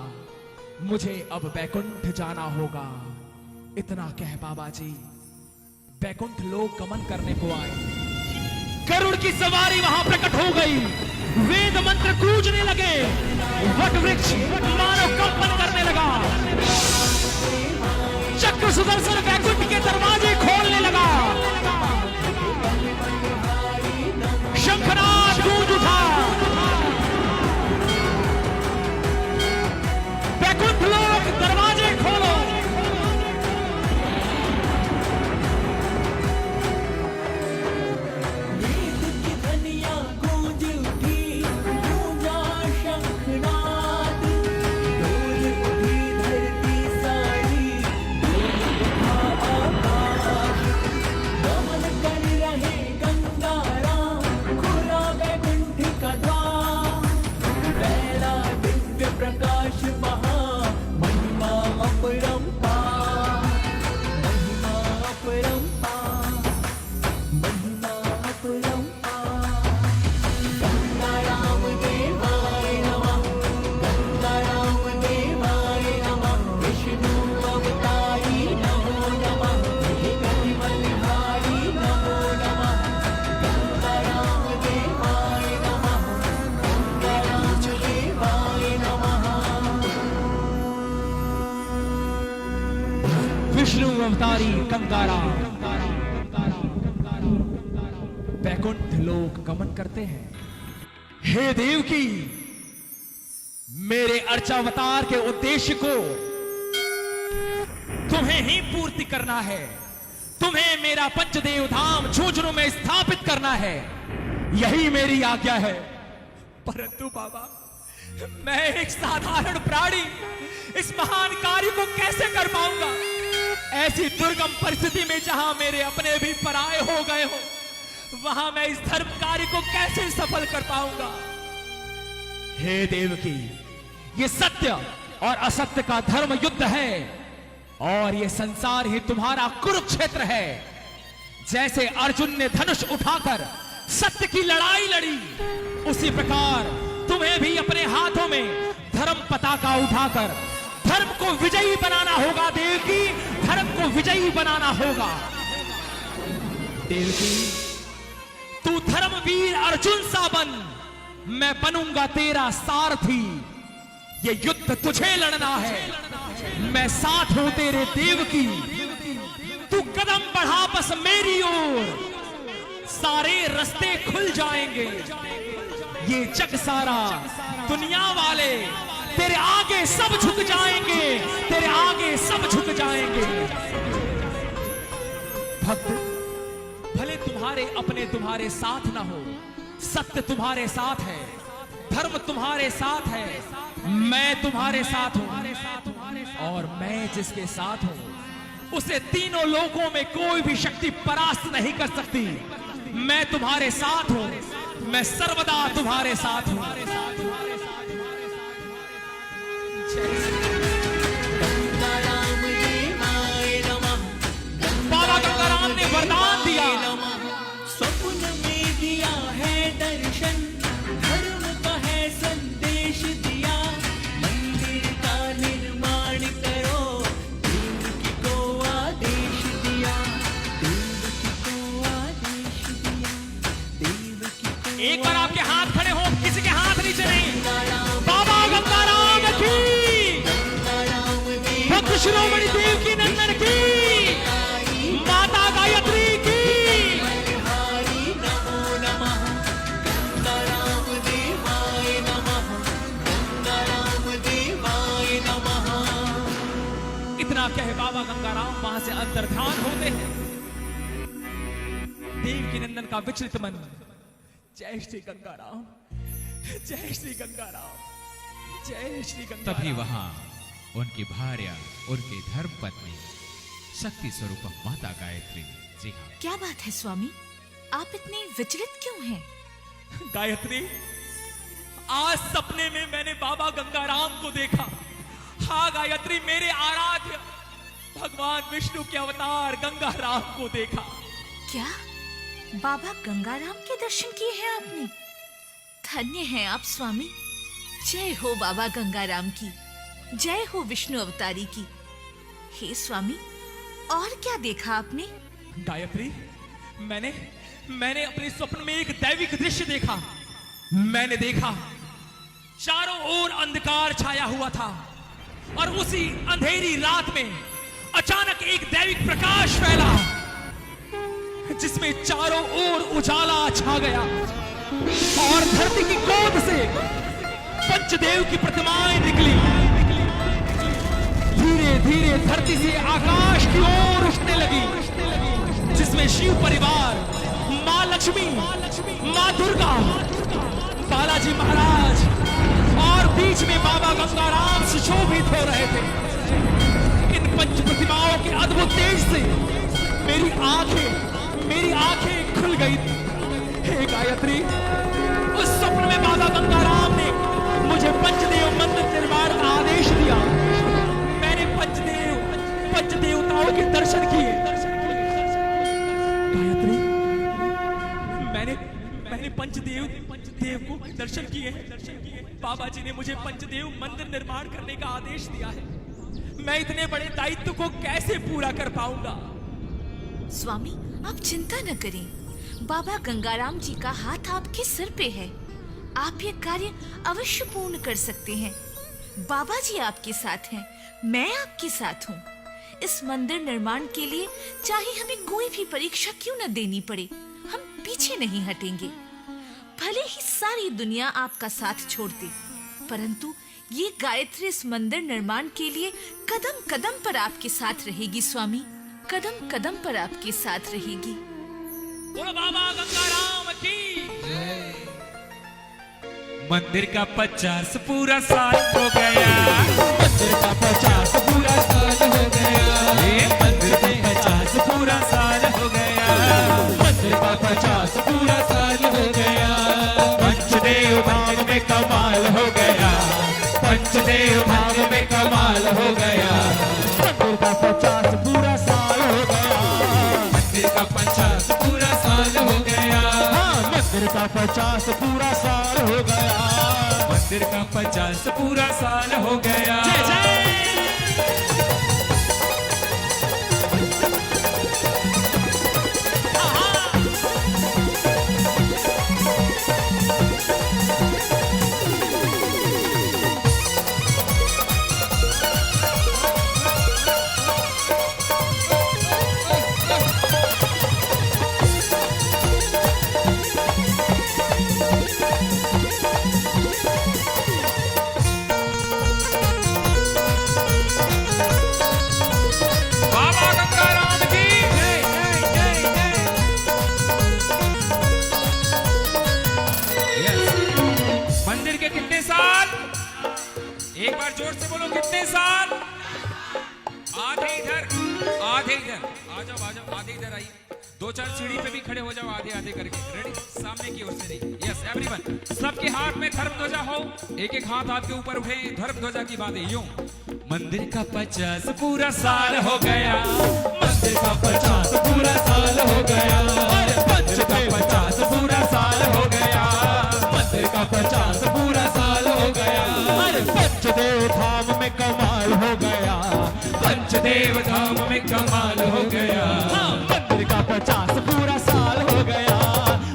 D: मुझे अब वैकुंठ जाना होगा। इतना कह बाबा जी वैकुंठ लोक गमन करने को आए। गरुड़ की सवारी वहां प्रकट हो गई। वेद मंत्र गूंजने लगे। वट वृक्ष मानव कंपन करने लगा। चक्र सुदर्शन वैकुंठ के दरवाजे खोलने लगा। शंखनाद गूंज उठा। वैकुंठ लोक दरवाजे खोलो।
A: धरती
C: मुरारी गंगाराम वैकुंठ लोक गमन करते हैं। हे देवकी, मेरे अर्चावतार के उद्देश्य को तुम्हें ही पूर्ति करना है। तुम्हें मेरा पंचदेव धाम झुंझुनू में स्थापित करना है, यही मेरी आज्ञा है।
D: परंतु बाबा, मैं एक साधारण प्राणी इस महान कार्य को कैसे कर पाऊंगा? ऐसी दुर्गम परिस्थिति में जहां मेरे अपने भी पराये हो गए हो, वहां मैं इस धर्म कार्य को कैसे सफल कर पाऊंगा?
C: हे देवकी, ये सत्य और असत्य का धर्म युद्ध है और ये संसार ही तुम्हारा कुरुक्षेत्र है। जैसे अर्जुन ने धनुष उठाकर सत्य की लड़ाई लड़ी, उसी प्रकार तुम्हें भी अपने हाथों में धर्म पताका उठाकर धर्म को विजयी बनाना होगा। देवकी, धर्म को विजयी बनाना होगा। देवकी, तू धर्मवीर अर्जुन सा बन, मैं बनूंगा तेरा सारथी। ये युद्ध तुझे लड़ना है, मैं साथ हूं तेरे देवकी। तू कदम बढ़ा बस मेरी ओर, सारे रास्ते खुल जाएंगे। ये जग सारा, दुनिया वाले तेरे आगे सब झुक जाएंगे, तेरे आगे सब झुक जाएंगे। भक्त, भले तुम्हारे अपने तुम्हारे साथ ना हो, सत्य तुम्हारे साथ है, धर्म तुम्हारे साथ है, मैं तुम्हारे साथ हूं और मैं जिसके साथ हूं उसे तीनों लोकों में कोई भी शक्ति परास्त नहीं कर सकती। मैं तुम्हारे साथ हूं, मैं सर्वदा तुम्हारे साथ हूं। बाबा गंगाराम ने वरदान दिया,
A: स्वप्न में दिया है दर्शन, धर्म का है संदेश दिया, मंदिर का निर्माण करो, देवकी को आदेश दिया, देवकी को आदेश दिया, देवकी को।
D: एक बार आपके हाथ खड़े हो, किसी के हाथ नीचे नहीं। बाबा गंगाराम की, भक्त शिरोमणि देवकी नंदन की, माता गायत्री की।
A: नमो नमः गंगाराम देवाय नमः, गंगाराम देवाय नमः।
D: इतना कहे बाबा गंगाराम वहां से अंतर्धान होते हैं। देवकी नंदन का विचलित मन, जय श्री गंगाराम, जय श्री गंगाराम, जय श्री गंगाराम।
G: तभी वहां उनकी भार्या, उनकी धर्मपत्नी, शक्ति स्वरूप माता गायत्री जी हाँ।
F: क्या बात है स्वामी, आप इतने विचलित क्यों हैं?
D: गायत्री, आज सपने में मैंने बाबा गंगाराम को देखा। हाँ गायत्री, मेरे आराध्य भगवान विष्णु के अवतार गंगाराम को देखा।
F: क्या बाबा गंगाराम के दर्शन किए हैं आपने? धन्य हैं आप स्वामी। जय हो बाबा गंगाराम की, जय हो विष्णु अवतारी की। हे स्वामी, और क्या देखा आपने?
D: गायत्री, मैंने अपने स्वप्न में एक दैविक दृश्य देखा। मैंने देखा चारों ओर अंधकार छाया हुआ था और उसी अंधेरी रात में अचानक एक दैविक प्रकाश फैला, जिसमें चारों ओर उजाला छा गया और धरती की गोद से पंचदेव की प्रतिमाएं निकली। धीरे धीरे धरती से आकाश की ओर उठने लगी, जिसमें शिव परिवार, मां लक्ष्मी, मां दुर्गा, बालाजी महाराज और बीच में बाबा गंगाराम सुशोभित हो रहे थे। इन पंच प्रतिमाओं के अद्भुत तेज से मेरी आंखें खुल गई। हे गायत्री, उस स्वप्न में बाबा गंगाराम ने मुझे पंचदेव मंदिर निर्माण का आदेश दिया। मैंने पंचदेवताओं के दर्शन किए। गायत्री, मैंने पंचदेव को दर्शन किए। बाबा जी ने मुझे पंचदेव मंदिर निर्माण करने का आदेश दिया है। मैं इतने बड़े दायित्व को कैसे पूरा कर पाऊंगा?
F: स्वामी, आप चिंता न करें, बाबा गंगाराम जी का हाथ आपके सिर पे है। आप ये कार्य अवश्य पूर्ण कर सकते हैं। बाबा जी आपके साथ हैं, मैं आपके साथ हूँ। इस मंदिर निर्माण के लिए चाहे हमें कोई भी परीक्षा क्यों न देनी पड़े, हम पीछे नहीं हटेंगे। भले ही सारी दुनिया आपका साथ छोड़ दे, परंतु ये गायत्री इस मंदिर निर्माण के लिए कदम कदम पर आपके साथ रहेगी स्वामी, कदम कदम पर आपके साथ रहेगी।
D: बोलो बाबा गंगाराम की।
C: मंदिर का 50 पूरा साल हो गया, मंदिर का 50 पूरा साल हो गया, ये मंदिर का 50 पूरा साल हो गया, मंदिर का 50 पूरा साल हो गया। पंचदेव भाग में कमाल हो गया, पंचदेव भाग में कमाल हो गया, मंदिर का 50 पूरा साल हो गया, मंदिर का 50 पूरा साल हो गया, मंदिर का 50 पूरा साल हो गया, मंदिर का 50 पूरा साल हो गया।
D: जय जय।
C: बाबा गंगाराम की जय जय जय जय। यस, मंदिर के कितने साल? एक बार जोर से बोलो, कितने साल? आधे इधर, आधे इधर। आ जाओ आ जाओ, आधे इधर आइए। 2-4 सीढ़ी पे भी खड़े हो जाओ, आधे आधे करके। रेडी? सामने की ओर से नहीं। यस एवरीवन, सबके हाथ में धर्म ध्वजा हो, एक एक हाथ आपके ऊपर उठे, धर्म ध्वजा की बातें यूं। मंदिर का 50 पूरा साल हो गया, मंदिर का 50 पूरा साल हो गया, मंदिर का 50 पूरा साल हो गया, मंदिर का 50 पूरा साल हो गया। पंचदेव धाम में कमाल हो गया, पंचदेव धाम में कमाल हो गया, मंदिर का 50 पूरा साल हो गया,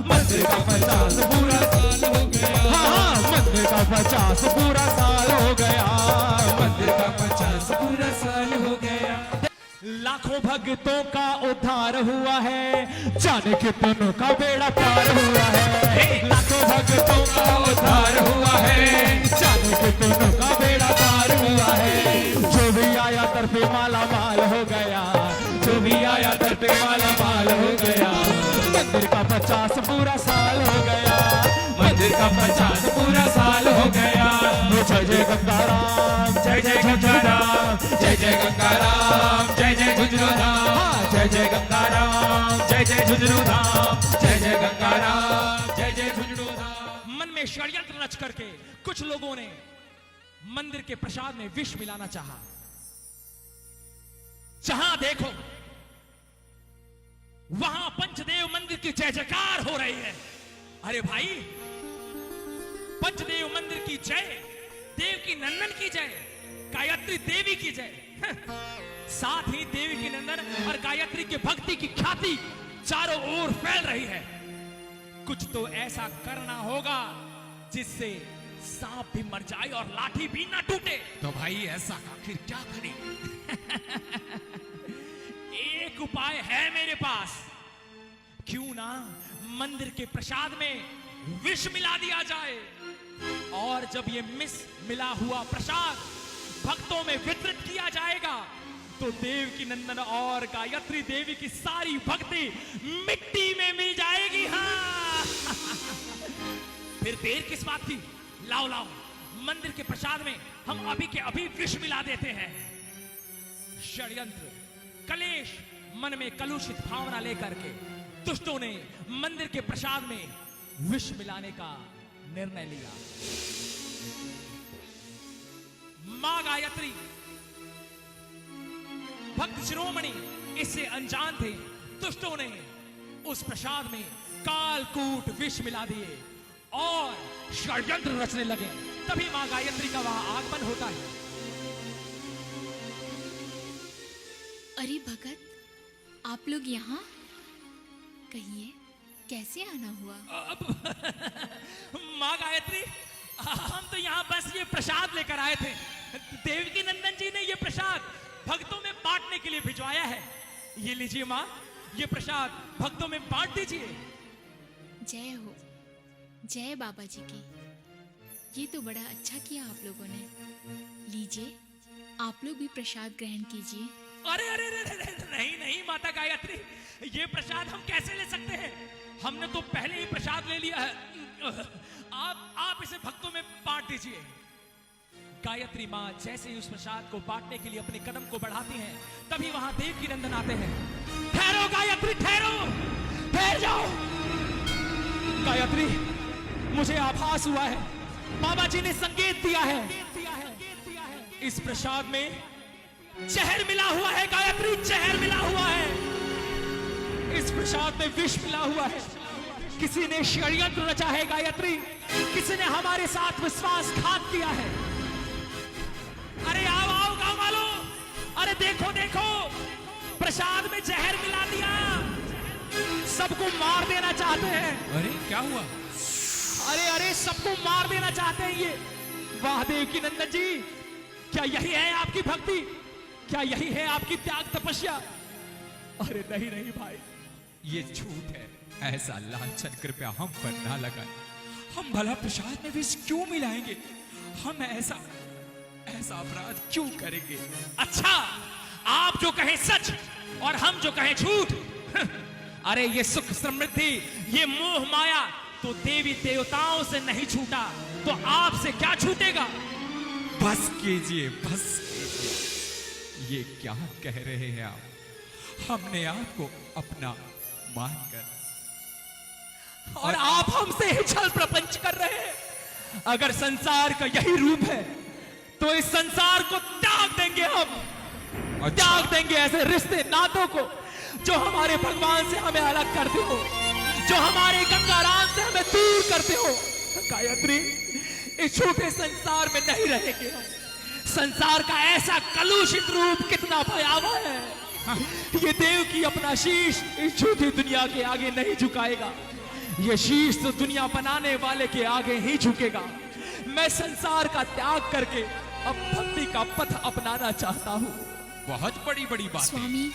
C: मंदिर का 50 पूरा साल हो गया, मंदिर का 50 पूरा साल हो गया, मंदिर का 50 पूरा साल हो गया।
D: लाखों भक्तों का उद्धार हुआ है, जाने कितनों का बेड़ा पार हुआ है।
C: लाखों भक्तों का उद्धार हुआ है,
D: जाने कितनों का बेड़ा पार हुआ है। जो भी आया दर पे माला माल हो गया,
C: जो भी आया दर पे माला माल हो गया,
D: मंदिर का 50 पूरा साल हो गया,
C: मंदिर का 50 पूरा साल हो गया।
D: जय जय गंगाराम,
C: जय जय गंगाराम, जय जय गंगाराम, जय जय झुंझुनू धाम, जय जय गंगाराम, जय जय झुंझुनू धाम, जय जय गंगाराम, जय जय झुंझुनू धाम।
D: मन में षड्यंत्र रच करके कुछ लोगों ने मंदिर के प्रसाद में विष मिलाना चाहा। जहां देखो वहां पंचदेव मंदिर की जय जयकार हो रही है। अरे भाई, पंचदेव मंदिर की जय, देव की नंदन की जय, गायत्री देवी की जय, साथ ही देवी की नंदन और गायत्री की भक्ति की ख्याति चारों ओर फैल रही है। कुछ तो ऐसा करना होगा जिससे सांप भी मर जाए और लाठी भी ना टूटे।
C: तो भाई ऐसा आखिर क्या करें?
D: एक उपाय है मेरे पास। क्यों ना मंदिर के प्रसाद में विष मिला दिया जाए, और जब ये मिला हुआ प्रसाद भक्तों में वितरित किया जाएगा तो देव की नंदन और गायत्री देवी की सारी भक्ति मिट्टी में मिल जाएगी। हाँ फिर देर किस बात की? लाओ लाओ, मंदिर के प्रसाद में हम अभी के अभी विष मिला देते हैं। षड्यंत्र, कलेश, मन में कलुषित भावना लेकर के दुष्टों ने मंदिर के प्रसाद में विष मिलाने का निर्णय लिया। मां गायत्री, भक्त शिरोमणि इससे अनजान थे। दुष्टों ने उस प्रसाद में कालकूट विष मिला दिए और षड्यंत्र रचने लगे। तभी मां गायत्री का वहां आगमन होता है।
E: अरे भगत, आप लोग यहाँ? कहिए, कैसे आना हुआ?
D: मां गायत्री, हम तो यहाँ बस ये प्रसाद लेकर आए थे। देवी की नंदन जी ने ये प्रसाद भक्तों में बांटने के लिए भिजवाया है। ये लीजिए माँ, ये प्रसाद भक्तों में बांट दीजिए।
E: जय हो, जय बाबा जी की। ये तो बड़ा अच्छा किया आप लोगों ने। लीजिए, आप लोग भी प्रसाद ग्रहण कीजिए।
D: अरे अरे अरे अरे अरे, नहीं नहीं माता गायत्री, ये प्रसाद हम कैसे ले सकते हैं? हमने तो पहले ही प्रसाद ले लिया है। आप इसे भक्तों में बांट दीजिए। गायत्री माँ जैसे ही उस प्रसाद को बांटने के लिए अपने कदम को बढ़ाती हैं, तभी वहां देवकी नंदन आते हैं। ठहरो गायत्री, ठहरो, ठहर जाओ। गायत्री, मुझे आभास हुआ है, बाबा जी ने संकेत दिया है। इस प्रसाद में जहर मिला हुआ है गायत्री, जहर मिला हुआ है। इस प्रसाद में विष मिला हुआ है। किसी ने षड्यंत्र रचा है गायत्री, किसी ने हमारे साथ विश्वासघात किया है। अरे आओ आओ गांव वालों, अरे देखो देखो, प्रसाद में जहर मिला दिया। सबको मार देना चाहते हैं।
G: अरे क्या हुआ?
D: अरे अरे, सबको मार देना चाहते हैं ये। वाह देवकी नंदन जी, क्या यही है आपकी भक्ति? क्या यही है आपकी त्याग तपस्या? अरे नहीं नहीं भाई,
G: ये झूठ है। ऐसा लांछन कृपया हम पर ना लगाएं।
D: हम भला प्रसाद में विष क्यों मिलाएंगे? हम ऐसा अपराध क्यों करेंगे? अच्छा, आप जो कहें सच और हम जो कहें झूठ। अरे ये सुख समृद्धि, ये मोह माया तो देवी देवताओं से नहीं छूटा, तो आपसे क्या छूटेगा?
G: बस कीजिए, बस कीजिए। ये क्या कह रहे हैं आप? हमने आपको अपना मानकर,
D: और आप हमसे ही छल प्रपंच कर रहे हैं। अगर संसार का यही रूप है तो इस संसार को त्याग देंगे हम। त्याग देंगे ऐसे रिश्ते नातों को जो हमारे भगवान से हमें अलग करते हो, जो हमारे गंगाराम से हमें दूर करते हो। गायत्री, इस झूठे संसार में नहीं रहेंगे हम। संसार का ऐसा कलुषित रूप कितना भयावह है। ये देव की अपना शीश इस झूठी दुनिया के आगे नहीं झुकाएगा। ये शीश तो दुनिया बनाने वाले के आगे ही झुकेगा। मैं संसार का त्याग करके अब भक्ति का पथ अपनाना चाहता हूँ।
G: बहुत बड़ी बड़ी बात है।
E: स्वामी,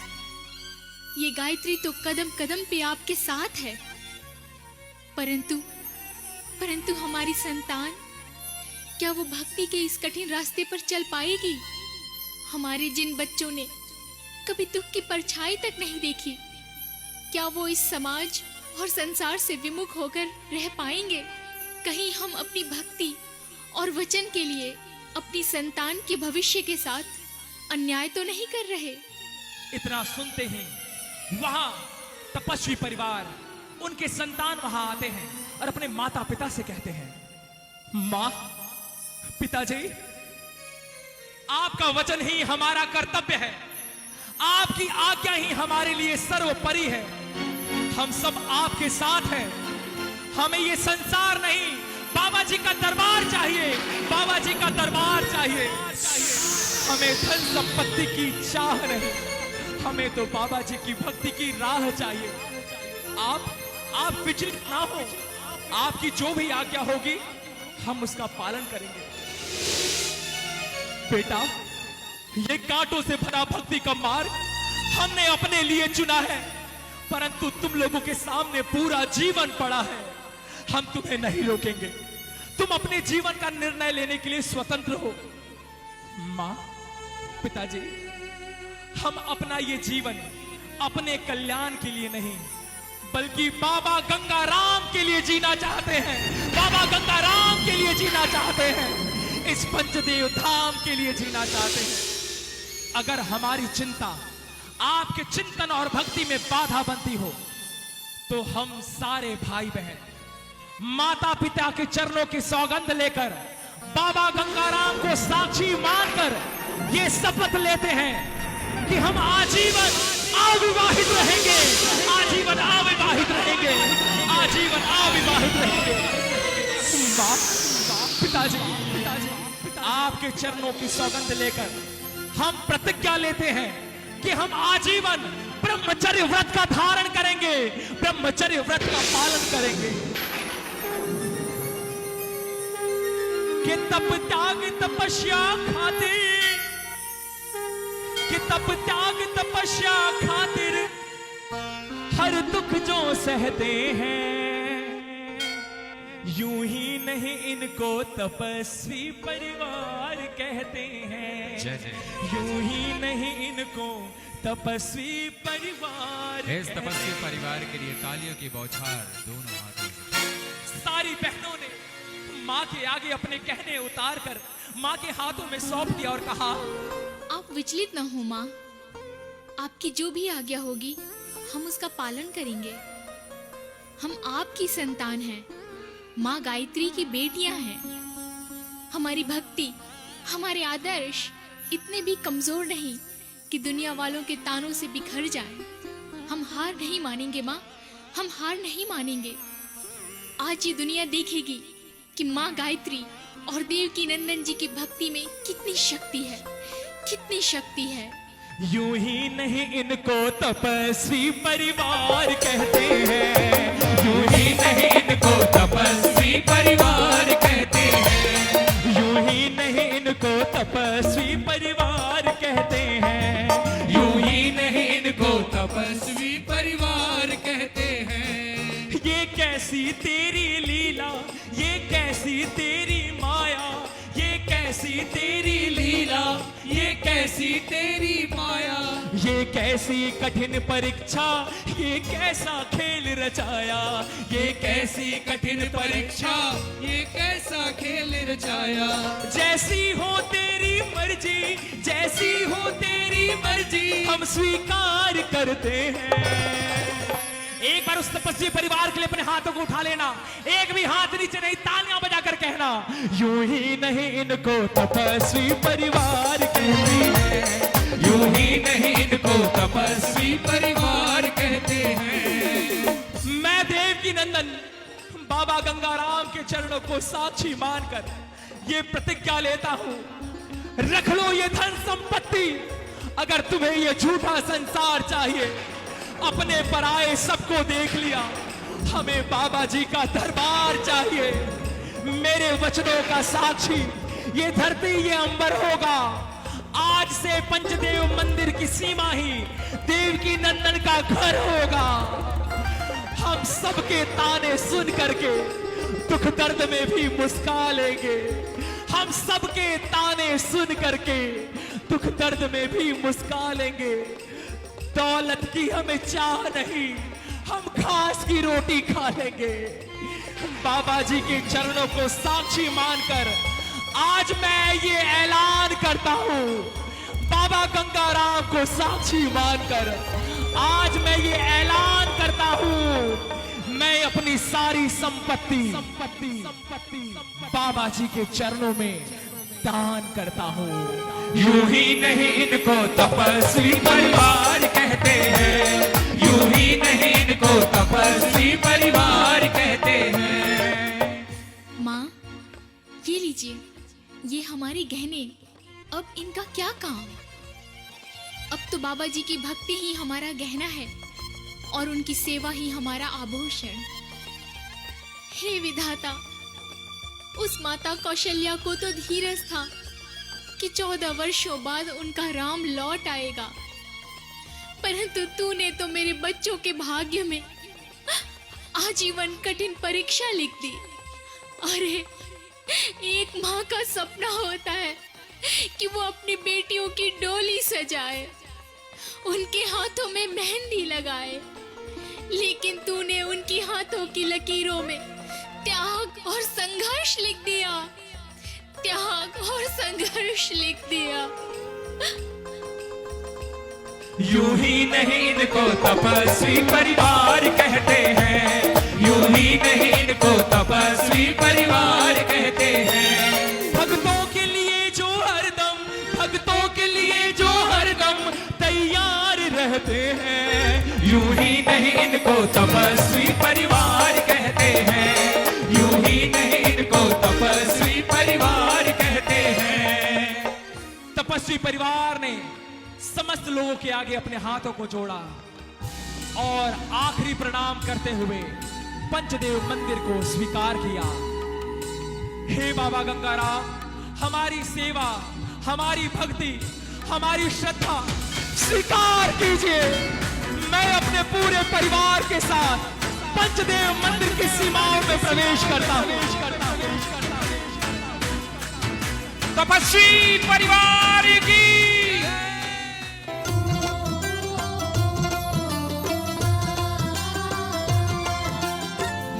E: ये गायत्री तो कदम कदम पे आपके साथ है, परंतु हमारी संतान, क्या वो भक्ति के इस कठिन रास्ते पर चल पाएगी? हमारे जिन बच्चों ने कभी दुख की परछाई तक नहीं देखी, क्या वो इस समाज और संसार से विमुख होकर रह पाएंगे? कहीं हम अपनी भक्ति और वचन के लिए अपनी संतान के भविष्य के साथ अन्याय तो नहीं कर रहे?
D: इतना सुनते ही वहां तपस्वी परिवार, उनके संतान वहां आते हैं और अपने माता पिता से कहते हैं, मां, पिताजी, आपका वचन ही हमारा कर्तव्य है। आपकी आज्ञा ही हमारे लिए सर्वोपरि है। हम सब आपके साथ हैं। हमें ये संसार नहीं, बाबा जी का दरबार चाहिए। बाबा जी का दरबार चाहिए। हमें धन संपत्ति की चाह नहीं, हमें तो बाबा जी की भक्ति की राह चाहिए। आप विचलित ना हो। आपकी जो भी आज्ञा होगी हम उसका पालन करेंगे। बेटा, ये कांटों से भरा भक्ति का मार्ग हमने अपने लिए चुना है, परंतु तुम लोगों के सामने पूरा जीवन पड़ा है। हम तुम्हें नहीं रोकेंगे। तुम अपने जीवन का निर्णय लेने के लिए स्वतंत्र हो। मां, पिताजी, हम अपना ये जीवन अपने कल्याण के लिए नहीं, बल्कि बाबा गंगाराम के लिए जीना चाहते हैं। बाबा गंगाराम के लिए जीना चाहते हैं। इस पंचदेव धाम के लिए जीना चाहते हैं। अगर हमारी चिंता आपके चिंतन और भक्ति में बाधा बनती हो, तो हम सारे भाई बहन माता पिता के चरणों की सौगंध लेकर बाबा गंगाराम को साक्षी मानकर ये शपथ लेते हैं कि हम आजीवन अविवाहित रहेंगे। आजीवन अविवाहित रहेंगे। आजीवन अविवाहित रहेंगे। मां, पिताजी, आपके चरणों की सौगंध लेकर हम प्रतिज्ञा लेते हैं कि हम आजीवन ब्रह्मचर्य व्रत का धारण करेंगे, ब्रह्मचर्य व्रत का पालन करेंगे। कि तप त्याग तपस्या खातिर, कि कि तप त्याग तपस्या खातिर हर दुख जो सहते हैं, यूं ही नहीं इनको तपस्वी परिवार कहते हैं।
G: जय जय।
D: यूं ही नहीं इनको तपस्वी परिवार
G: इस तपस्वी परिवार के लिए तालियों की बौछार दोनों हाथों से।
D: सारी बहनों ने माँ के आगे अपने कहने उतार कर माँ के हाथों में सौंप दिया और कहा,
E: आप विचलित न हो माँ, आपकी जो भी आज्ञा होगी हम उसका पालन करेंगे। हम आपकी संतान हैं, माँ गायत्री की बेटियां हैं। हमारी भक्ति, हमारे आदर्श इतने भी कमजोर नहीं कि दुनिया वालों के तानों से बिखर जाएं। हम हार नहीं मानेंगे माँ, हम हार नहीं मानेंगे। आज ये दुनिया देखेगी कि माँ गायत्री और देवकी नंदन जी की भक्ति में कितनी शक्ति है, कितनी शक्ति है।
D: यूं ही नहीं इनको तपस्वी परिवार कहते हैं।
C: यूं ही नहीं इनको तपस्वी परिवार कहते हैं।
D: यूं ही नहीं इनको तपस्वी परिवार कहते हैं।
C: यूं ही नहीं इनको तपस्वी परिवार कहते हैं।
D: ये कैसी तेरी लीला, ये कैसी तेरी माया, ये कैसी तेरी लीला,
C: ये कैसी तेरी माया,
D: ये कैसी कठिन परीक्षा, ये कैसा खेल रचाया।
C: ये कैसी कठिन परीक्षा, ये कैसा खेल रचाया।
D: जैसी हो तेरी मर्जी, जैसी हो तेरी मर्जी, हम स्वीकार करते हैं। एक बार उस तपस्वी परिवार के लिए अपने हाथों को उठा लेना, एक भी हाथ नीचे नहीं, तालियां बजाकर कहना, यूं ही नहीं इनको तपस्वी परिवार कहते हैं।
C: यूं ही नहीं इनको तपस्वी परिवार कहते हैं।
D: मैं देवकी नंदन बाबा गंगाराम के चरणों को साक्षी मानकर ये प्रतिज्ञा लेता हूं, रख लो ये धन संपत्ति, अगर तुम्हें ये झूठा संसार चाहिए, अपने पराए सबको देख लिया, हमें बाबा जी का दरबार चाहिए। मेरे वचनों का साक्षी ये धरती ये अंबर होगा। आज से पंचदेव मंदिर की सीमा ही देवकी नंदन का घर होगा। हम सबके ताने सुन करके दुख दर्द में भी मुस्का लेंगे। हम सबके ताने सुन करके दुख दर्द में भी मुस्का लेंगे। दौलत की हमें चाह नहीं, हम घास की रोटी खा लेंगे। बाबा जी के चरणों को साक्षी मानकर आज मैं ये ऐलान करता हूं, बाबा गंगाराम को साक्षी मानकर आज मैं ये ऐलान करता हूं, मैं अपनी सारी संपत्ति बाबा जी के चरणों में दान करता हूं।
C: यूं ही नहीं इनको तपस्वी परिवार कहते हैं। यूं ही नहीं इनको तपस्वी परिवार कहते हैं।
E: माँ, ये लीजिए, ये हमारे गहने, अब इनका क्या काम? अब तो बाबा जी की भक्ति ही हमारा गहना है और उनकी सेवा ही हमारा आभूषण। हे विधाता, उस माता कौशल्या को तो धीरज था कि 14 वर्षों बाद उनका राम लौट आएगा, परंतु तूने तो मेरे बच्चों के भाग्य में आजीवन कठिन परीक्षा लिख दी। अरे, एक माँ का सपना होता है कि वो अपनी बेटियों की डोली सजाए, उनके हाथों में मेहंदी लगाए, लेकिन तूने उनकी हाथों की लकीरों में त्याग और संघर्ष लिख दिया, त्याग और संघर्ष लिख दिया।
C: यूं ही नहीं इनको तपस्वी परिवार कहते हैं। यूं ही नहीं इनको तपस्वी परिवार कहते हैं।
D: भक्तों के लिए जो हरदम, भक्तों के लिए जो हरदम तैयार रहते हैं।
C: यूं ही नहीं इनको तपस्वी परिवार कहते हैं। यूं ही नहीं इनको तपस्वी परिवार कहते हैं।
D: तपस्वी परिवार ने समस्त लोगों के आगे अपने हाथों को जोड़ा और आखिरी प्रणाम करते हुए पंचदेव मंदिर को स्वीकार किया। हे बाबा गंगाराम, हमारी सेवा, हमारी भक्ति, हमारी श्रद्धा स्वीकार कीजिए। मैं अपने पूरे परिवार के साथ पंचदेव मंदिर की सीमाओं में प्रवेश करता हूँ।
C: तपस्वी परिवार की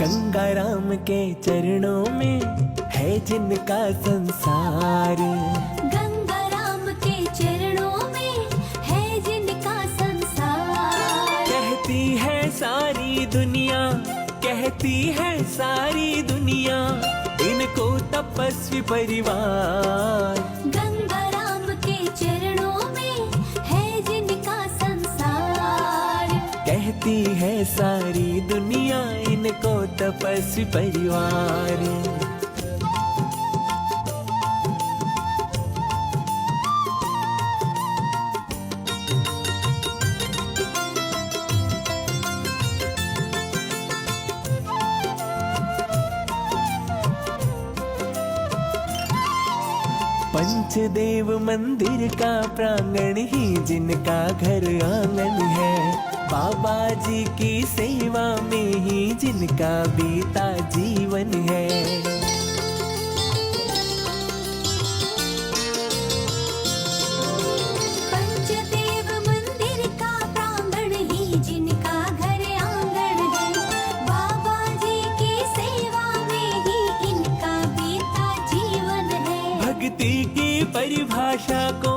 A: गंगाराम के चरणों में है जिनका संसार,
B: गंगाराम के चरणों में है जिनका संसार।
A: कहती है सारी दुनिया, कहती है सारी दुनिया, इनको तपस्वी परिवार।
B: गंगाराम के चरणों में है जिनका संसार।
A: कहती है सारी दुनिया, इनको तपस्वी परिवार। पंचदेव मंदिर का प्रांगण ही जिनका घर आंगन है, बाबा जी की सेवा में ही जिनका बीता जीवन है।
B: पंचदेव मंदिर का प्रांगण ही जिनका घर आंगन है, बाबा जी की सेवा में ही इनका बीता जीवन है।
A: भक्ति की परिभाषा को,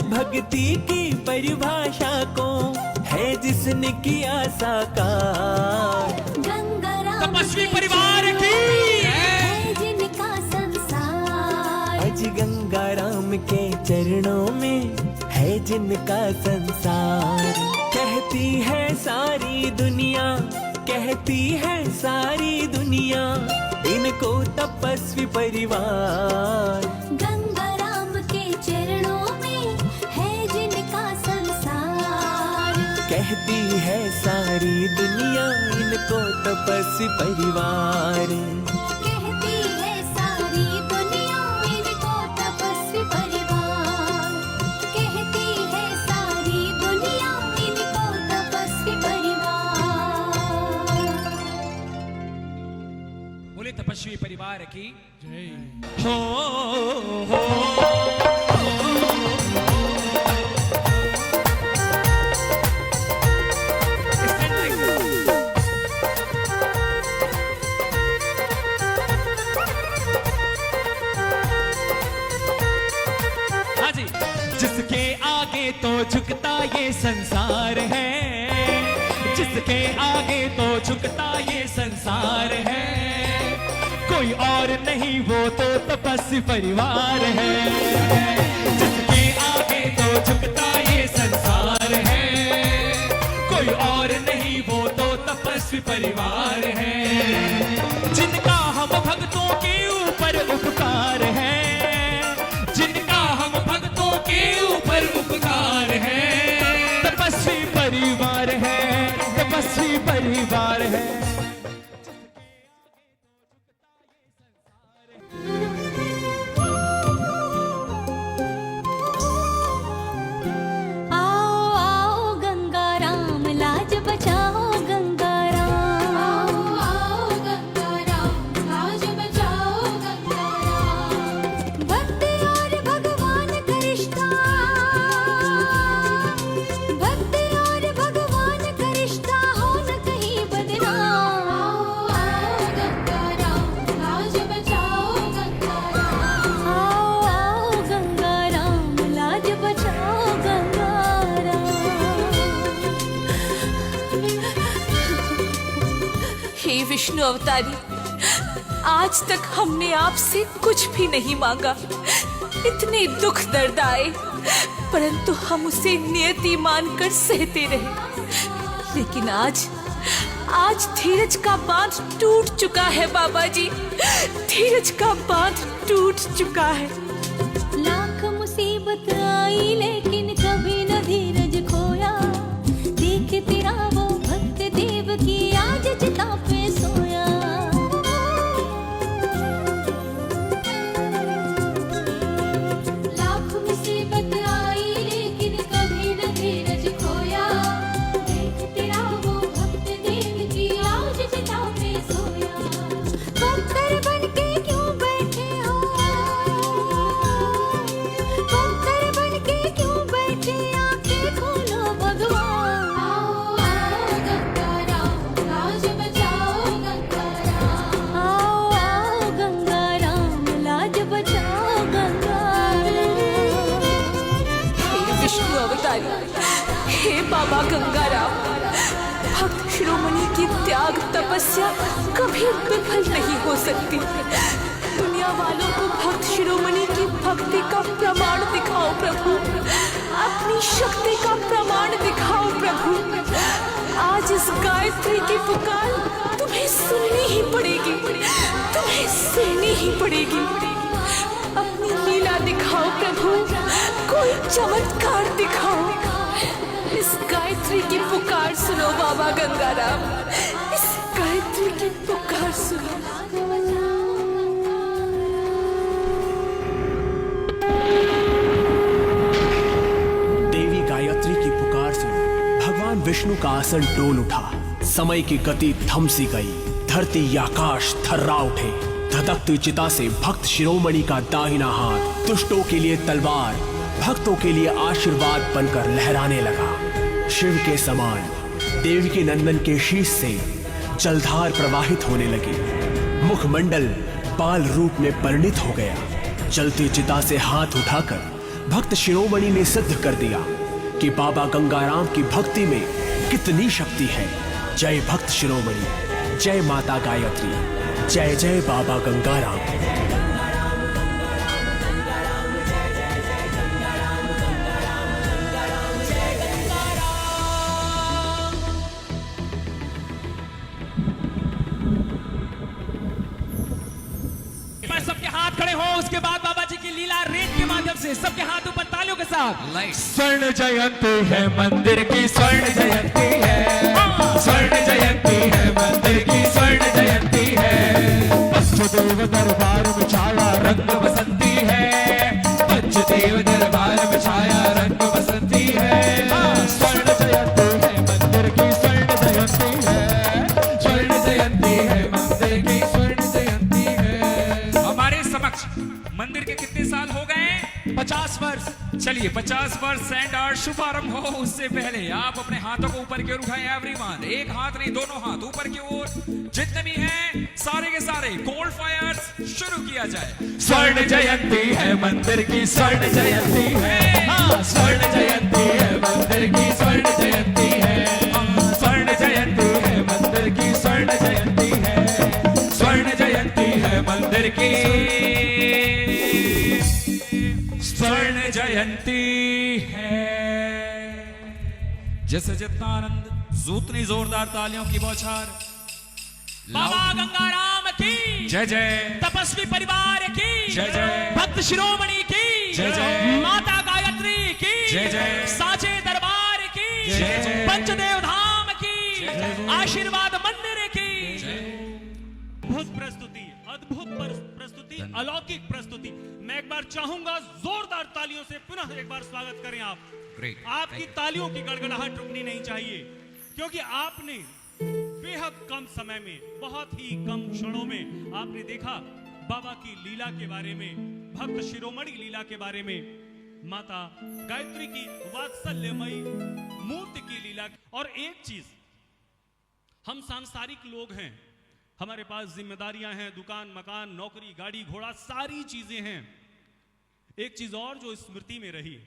A: भक्ति की परिभाषा को है जिसने किया साकार।
B: गंगाराम
C: तपस्वी
B: के
C: परिवार की
B: है जिनका संसार।
A: आज गंगाराम के चरणों में है जिनका संसार। कहती है सारी दुनिया, कहती है सारी दुनिया, इनको तपस्वी परिवार।
B: गंगाराम के चरणों में है जिनका संसार।
A: कहती है सारी दुनिया, इनको तपस्वी परिवार।
B: कहती है सारी दुनिया इनको तपस्वी परिवार। कहती है सारी दुनिया इनको तपस्वी परिवार।
C: बोले तपस्वी परिवार की हाँ जी।
D: जिसके आगे तो झुकता ये संसार है, जिसके आगे तो झुकता ये संसार है, कोई और नहीं वो तो तपस्वी परिवार है। जिसके आगे तो झुकता ये संसार है, कोई और नहीं वो तो तपस्वी परिवार है। जिनका हम भक्तों के ऊपर उपकार है, जिनका हम भक्तों के ऊपर उपकार है, तपस्वी परिवार है, तपस्वी परिवार है।
B: आओ आओ गंगाराम लाज बचाओ गंगाराम। आओ आओ गंगाराम लाज बचाओ गंगाराम। भक्त और भगवान का रिश्ता, भक्त और भगवान का रिश्ता हो न कहीं बदनाम। आओ आओ गंगाराम लाज बचाओ गंगाराम। आओ आओ गंगाराम लाज बचाओ गंगाराम।
F: हे विष्णु अवतारी, आज तक हमने आपसे कुछ भी नहीं मांगा। इतने दुख दर्द आए, परंतु हम उसे नियति मानकर सहते रहे। लेकिन आज धीरज का बांध टूट चुका है बाबा जी, धीरज का बांध टूट चुका है।
B: लाख मुसीबत आई लेकिन कभी न धीरज खोया। देख तेरा वो भक्त देव की आज चिता पे सोया। लाख मुसीबत आई
F: बाबा गंगाराम। भक्त शिरोमणि की त्याग तपस्या कभी विफल नहीं हो सकती। दुनिया वालों को भक्त शिरोमणि की भक्ति का प्रमाण दिखाओ प्रभु, अपनी शक्ति का प्रमाण दिखाओ प्रभु। आज इस गायत्री की पुकार तुम्हें सुननी ही पड़ेगी, तुम्हें सुननी ही पड़ेगी। अपनी लीला दिखाओ प्रभु, कोई चमत्कार दिखाओ। इस गायत्री की पुकार सुनो बाबा गंगाराम, इस गायत्री की पुकार सुनो।
H: देवी गायत्री की पुकार सुनो। भगवान विष्णु का आसन डोल उठा, समय की गति थम सी गई, धरती आकाश थर्रा उठे। धधकती चिता से भक्त शिरोमणि का दाहिना हाथ दुष्टों के लिए तलवार, भक्तों के लिए आशीर्वाद बनकर लहराने लगा। शिव के समान देवी के नंदन के शीश से जलधार प्रवाहित होने लगी। मुखमंडल बाल रूप में परिणित हो गया। जलती चिता से हाथ उठाकर भक्त शिरोमणि ने सिद्ध कर दिया कि बाबा गंगाराम की भक्ति में कितनी शक्ति है। जय भक्त शिरोमणि, जय माता गायत्री, जय जय बाबा गंगाराम।
D: सबके हाथ खड़े हो, उसके बाद बाबा जी की लीला रेत के माध्यम से सबके हाथ ऊपर तालियों के साथ।
C: स्वर्ण जयंती है मंदिर की, स्वर्ण जयंती है, स्वर्ण जयंती है मंदिर की, स्वर्ण जयंती है। पंचदेव दरबार में छाया रंग बसंती है, पंचदेव दरबार में छाया रंग बसंती है। स्वर्ण जयंती है मंदिर की, स्वर्ण जयंती है, स्वर्ण जयंती है मंदिर की, स्वर्ण जयंती है।
G: हमारे समक्ष मंदिर के कितने साल हो गए?
D: 50 वर्ष।
G: चलिए 50 वर्ष एंड आवर शुभारंभ हो उससे पहले आप अपने हाथों को ऊपर की ओर उठाएं। एवरीवन, एक हाथ नहीं दोनों हाथ ऊपर की ओर, जितने भी हैं सारे के सारे कोल्ड फायर्स शुरू किया जाए।
C: स्वर्ण जयंती है मंदिर की, स्वर्ण जयंती है, स्वर्ण जयंती है मंदिर की, स्वर्ण जयंती है, स्वर्ण जयंती है मंदिर की, स्वर्ण जयंती है, स्वर्ण जयंती है मंदिर की, स्वर्ण जयंती है।
G: जैसे जितना आनंद, उतनी जोरदार तालियों की बौछार।
D: बाबा गंगाराम की
G: जय जय,
D: तपस्वी परिवार की
G: जय जय,
D: भक्त शिरोमणि की
G: जय जय,
D: माता गायत्री की
G: जय जय,
D: साचे दरबार की
G: जय जय,
D: पंचदेव धाम की
G: जय जय,
D: आशीर्वाद मंदिर की।
I: अद्भुत प्रस्तुति, अद्भुत प्रस्तुति, अलौकिक प्रस्तुति। मैं एक बार चाहूंगा जोरदार तालियों से पुनः एक बार स्वागत करें आप।
G: ग्रेट।
I: आपकी तालियों की गड़गड़ाहट रुकनी नहीं चाहिए, क्योंकि आपने बेहद कम समय में, बहुत ही कम क्षणों में आपने देखा बाबा की लीला के बारे में, भक्त शिरोमणि लीला के बारे में, माता गायत्री की वात्सल्यमयी मूर्ति की लीला। और एक चीज, हम सांसारिक लोग हैं, हमारे पास जिम्मेदारियां हैं, दुकान मकान नौकरी गाड़ी घोड़ा सारी चीजें हैं। एक चीज और जो स्मृति में रही,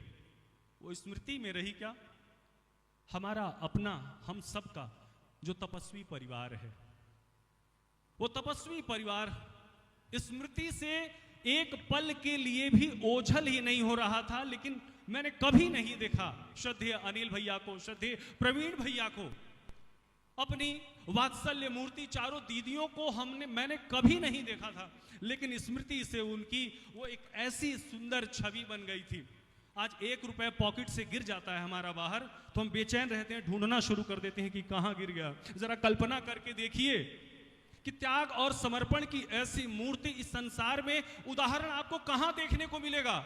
I: वो स्मृति में रही क्या? हमारा अपना, हम सबका जो तपस्वी परिवार है, वो तपस्वी परिवार स्मृति से एक पल के लिए भी ओझल ही नहीं हो रहा था। लेकिन मैंने कभी नहीं देखा श्रद्धेय अनिल भैया को, श्रद्धेय प्रवीण भैया को, अपनी वात्सल्य मूर्ति चारों दीदियों को मैंने कभी नहीं देखा था। लेकिन स्मृति से उनकी वो एक ऐसी सुंदर छवि बन गई थी। आज 1 रुपए पॉकेट से गिर जाता है हमारा बाहर तो हम बेचैन रहते हैं, ढूंढना शुरू कर देते हैं कि कहां गिर गया। जरा कल्पना करके देखिए कि त्याग और समर्पण की ऐसी मूर्ति इस संसार में उदाहरण आपको कहां देखने को मिलेगा,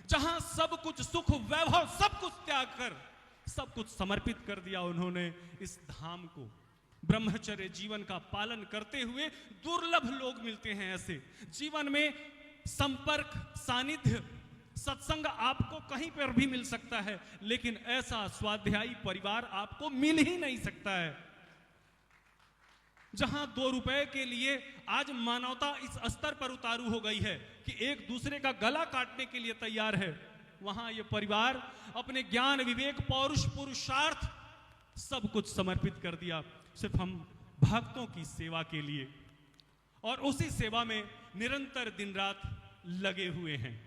I: जहां सब कुछ सुख वैभव सब कुछ त्याग कर सब कुछ समर्पित कर दिया उन्होंने इस धाम को। ब्रह्मचर्य जीवन का पालन करते हुए दुर्लभ लोग मिलते हैं ऐसे। जीवन में संपर्क, सानिध्य, सत्संग आपको कहीं पर भी मिल सकता है, लेकिन ऐसा स्वाध्यायी परिवार आपको मिल ही नहीं सकता है। जहां 2 रुपए के लिए आज मानवता इस स्तर पर उतारू हो गई है कि एक दूसरे का गला काटने के लिए तैयार है, वहां ये परिवार अपने ज्ञान विवेक पौरुष पुरुषार्थ सब कुछ समर्पित कर दिया सिर्फ हम भक्तों की सेवा के लिए, और उसी सेवा में निरंतर दिन रात लगे हुए हैं।